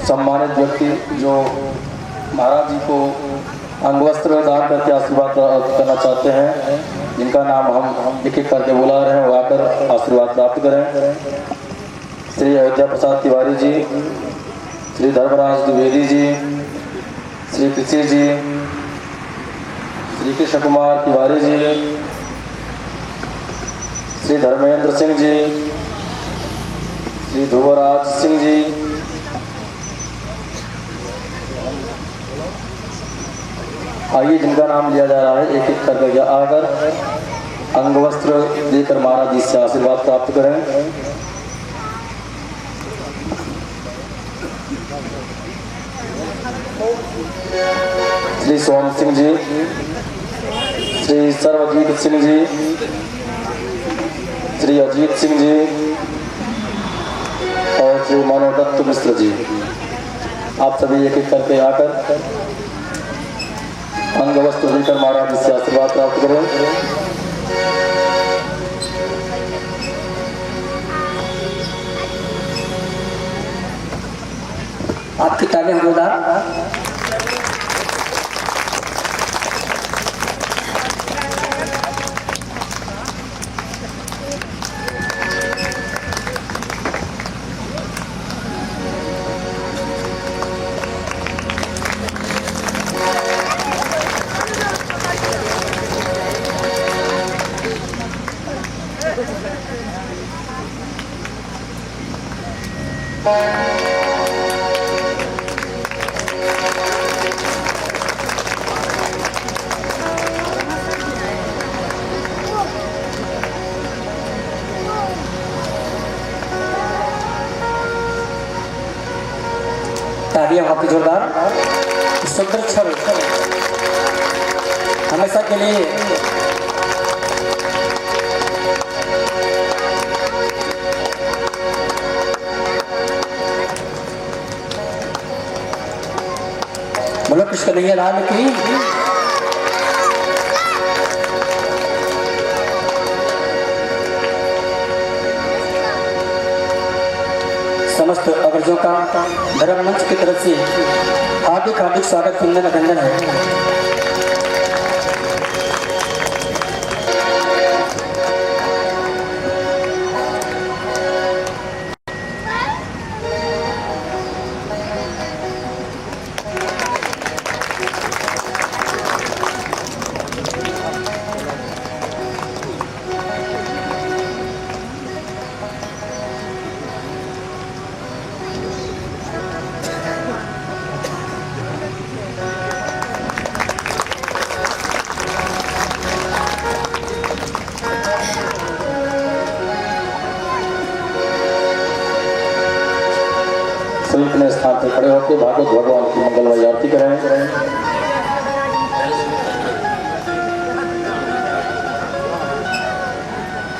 सम्मानित व्यक्ति जो महाराज जी को अंगवस्त्र दान करके आशीर्वाद प्राप्त करना चाहते हैं, जिनका नाम हम एक एक करके बुला रहे हैं, वो आकर आशीर्वाद प्राप्त करें। श्री अयोध्या प्रसाद तिवारी जी, श्री धर्मराज द्विवेदी जी, श्री कृषि जी, श्री कृष्ण कुमार तिवारी जी, श्री धर्मेंद्र सिंह जी, श्री ध्रुवराज सिंह जी, आइए जिनका नाम लिया जा रहा है एक एक करके आकर अंगवस्त्र देकर महाराज जी से आशीर्वाद प्राप्त करें। श्री सोम सिंह जी, श्री सर्वजीत सिंह जी, श्री अजीत सिंह जी और श्री मनोदत्त मिश्र जी, आप सभी एक एक करके आकर अंगवस्त्र देकर महाराज से आशीर्वाद प्राप्त करें। आपकी तालियां जोरदार। तालियां आपकी जोरदार। सुंदर क्षण हमेशा के लिए बोलो कृष्ण कन्हैया लाल की। समस्त अग्रजों का धर्म मंच की तरफ से हार्दिक हार्दिक स्वागत वंदन अभिनंदन है। अपने स्थान पर खड़े होकर भागवत भगवान की मंगलमय आरती करें।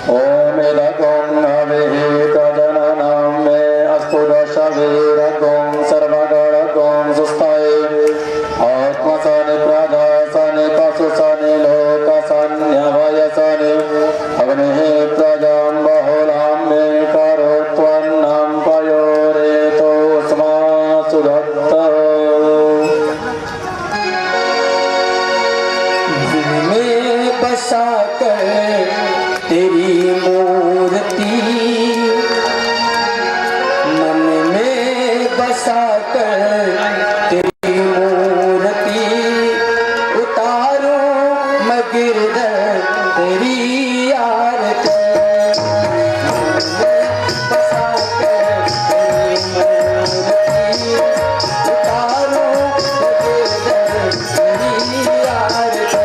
ओम एदगुण जननम में अस्पुरशवीरगुण सर्वगणगुण सुस्थाय आत्मसनि प्रजासनि पशुसनि लोकसन्यभयसनि अग्निः प्रजां बहुलां मे करोत्वन्नं पयोरेतो बसा कर तेरी मूर्ति मन में बसा कर तेरी मूर्ति उतारो मैं गिरधर तेरी आरती बसा कर तेरी मूर्ति उतारो मैं गिरधर तेरी आरती।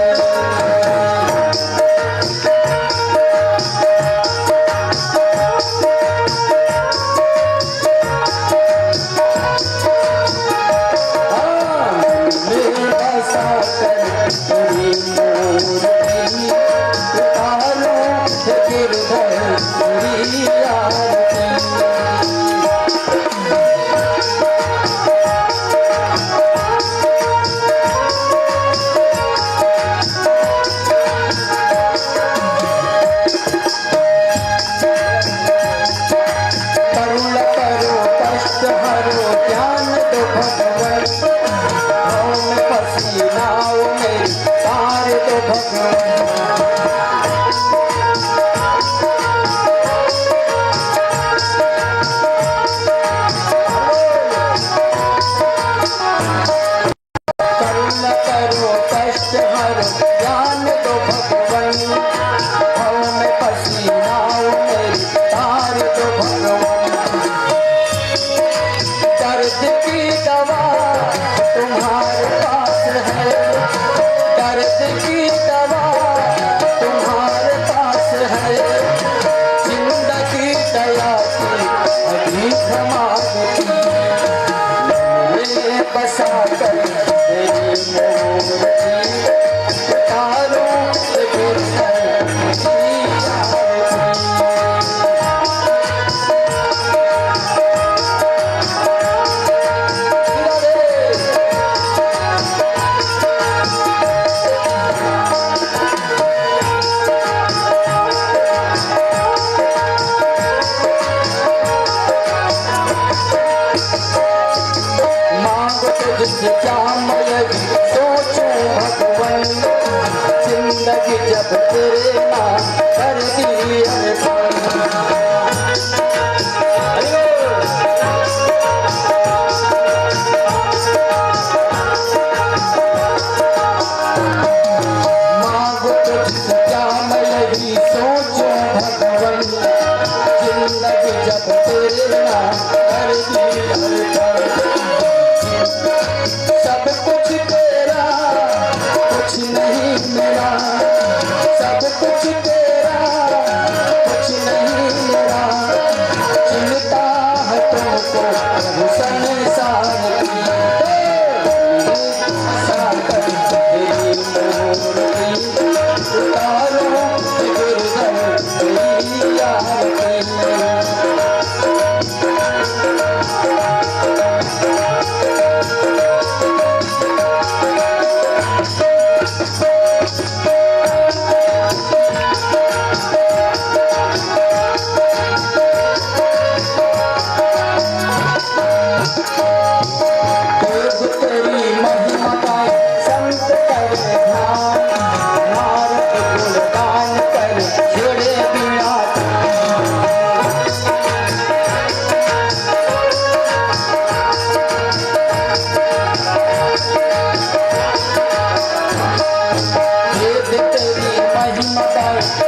भगवान भाव में फंसी नाव मेरी तार दो भगवान। करुणा करो कष्ट हरो ज्ञान दो भगवान भाव में फंसी नाव मेरी तार दो भगवान। दर्द की दवा तुम्हारे पास है, दर्द की दवा तुम्हारे पास है, जिंदगी दया की अधिक मांगती मेरे बसा कर तेरी मूर्ति उतारूं फिर तेरी तुझसे क्या मैं सोचूं भगवान, जिंदगी जब तेरे नाम कर दी अर्पण। मांगो तुझसे क्या मैं यही सोचूं भगवान, जिंदगी जब तेरे नाम कर दी अर्पण। सब कुछ तेरा कुछ नहीं मेरा, सब कुछ तेरा कुछ नहीं मेरा, चिंता है तुमको संसार की साकर तेरी मूर्ति उतारो गिरधर तेरी आरती।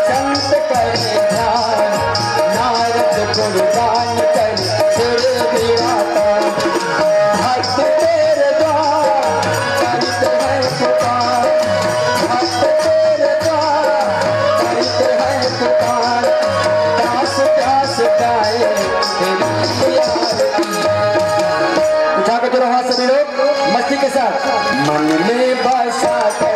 संत करे ध्यान नारद गुणगान कर तेरे विराता, भक्त तेरे द्वार करते हैं पुकार, भक्त तेरे द्वार करते हैं पुकार, दास प्यास गाए तेरी आरती। उठा के दोनों हाथ सभी लोग मस्ती के साथ मन में बसा कर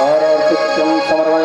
और कुछ समर्पण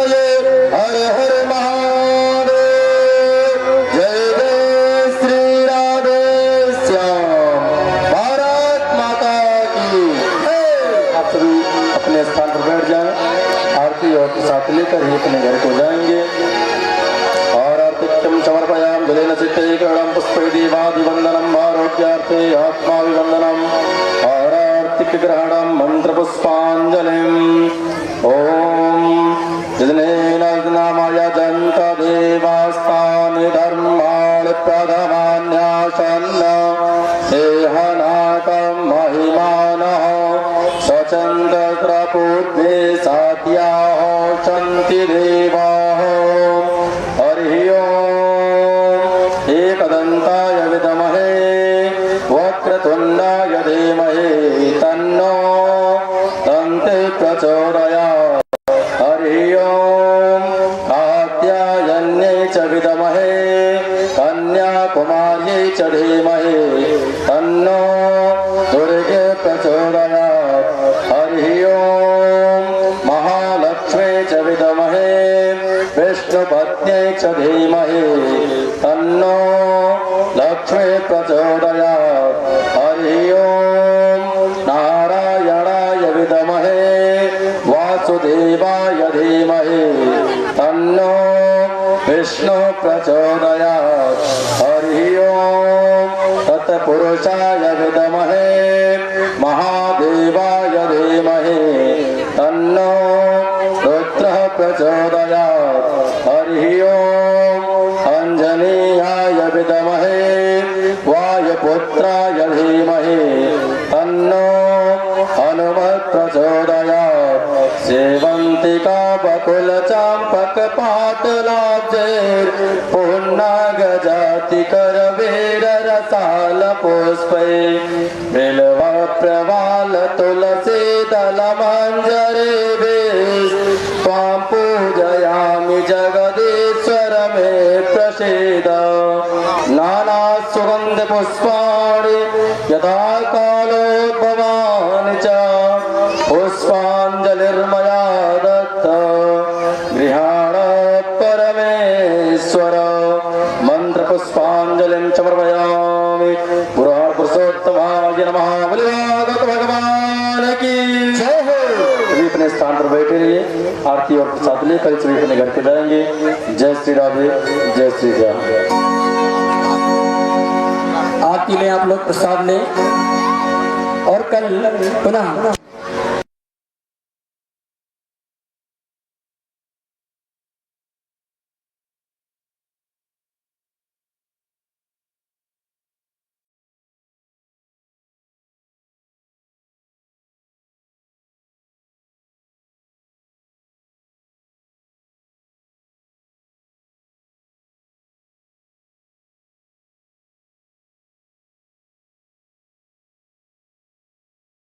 जय हर हर महादेव। जय जय श्री राधे श्याम। भारत माता की जय। आप सभी अपने स्थान पर बैठ जाएं। आरती और प्रसाद लेकर ही अपने घर को जाएंगे। और आर्तिक्यम समर्पयाम जलेन चित्ते करणम पुष्पै देवादिवंदनम आरोग्यार्थे आत्माभिवंदनम और आर्तिक ग्रहणम मंत्र पुष्पांजलिम। ओम जिनेन नामाय जंत देवास्तानि धर्माणि प्रथमान्यासन्न देहनाकं महिमानः स्वचन्द्र पूर्वे सात्याः सन्ति देवाः। हरि ओम एकदन्ताय विद्महे वक्रतुण्डाय धीमहि तन्नो दन्ति प्रचोदयात्। हरि ओम कात्यायन्यै च विद्महे कन्याकुमार्यै च धीमहि तन्नो दुर्गे प्रचोदयात्। हरि ओम महालक्ष्मी च विद्महे विष्णुपत्न्यै च धीमहि तन्नो लक्ष्मी प्रचोदयात्। हरि ओम नारायणाय विद्महे वासुदेवाय धीमहि तन्नो विष्णु प्रचोदयात्। हरि ओम तत्पुरुषाय विद्महे महादेवाय धीमहि तन्नो रुद्रः प्रचोदयात्। हरि ओम अंजनीयाय विद्महे वायुपुत्राय धीमहि तन्नो हनुमत् प्रचोदयात्। सेवन्तिका बकुल चाम्पक पाटलाब्जैर् पुन्नागजाति करवीर रसाल पुष्पै बिल्व प्रवाल तुलसी दल मंजरेभिः त्वां पूजयामि जगदीश्वर मे प्रसीद। नाना सुगंध पुष्पाणि यथा कालोद्भवानि च पुष्पाञ्जलिर्मया दत्त गृहाण परमेश्वर। मंत्र पुष्पांजलिं समर्पयामि। पुराण पुरुषोत्तमाय नमः। बलिभागवत भगवान की जय हो। सभी अपने स्थान पर बैठे रहिए। आरती और प्रसाद लेकर सभी अपने घर को जाएंगे। जय श्री राधे जय श्री राम। आरती में आप लोग प्रसाद लें और कल पुनः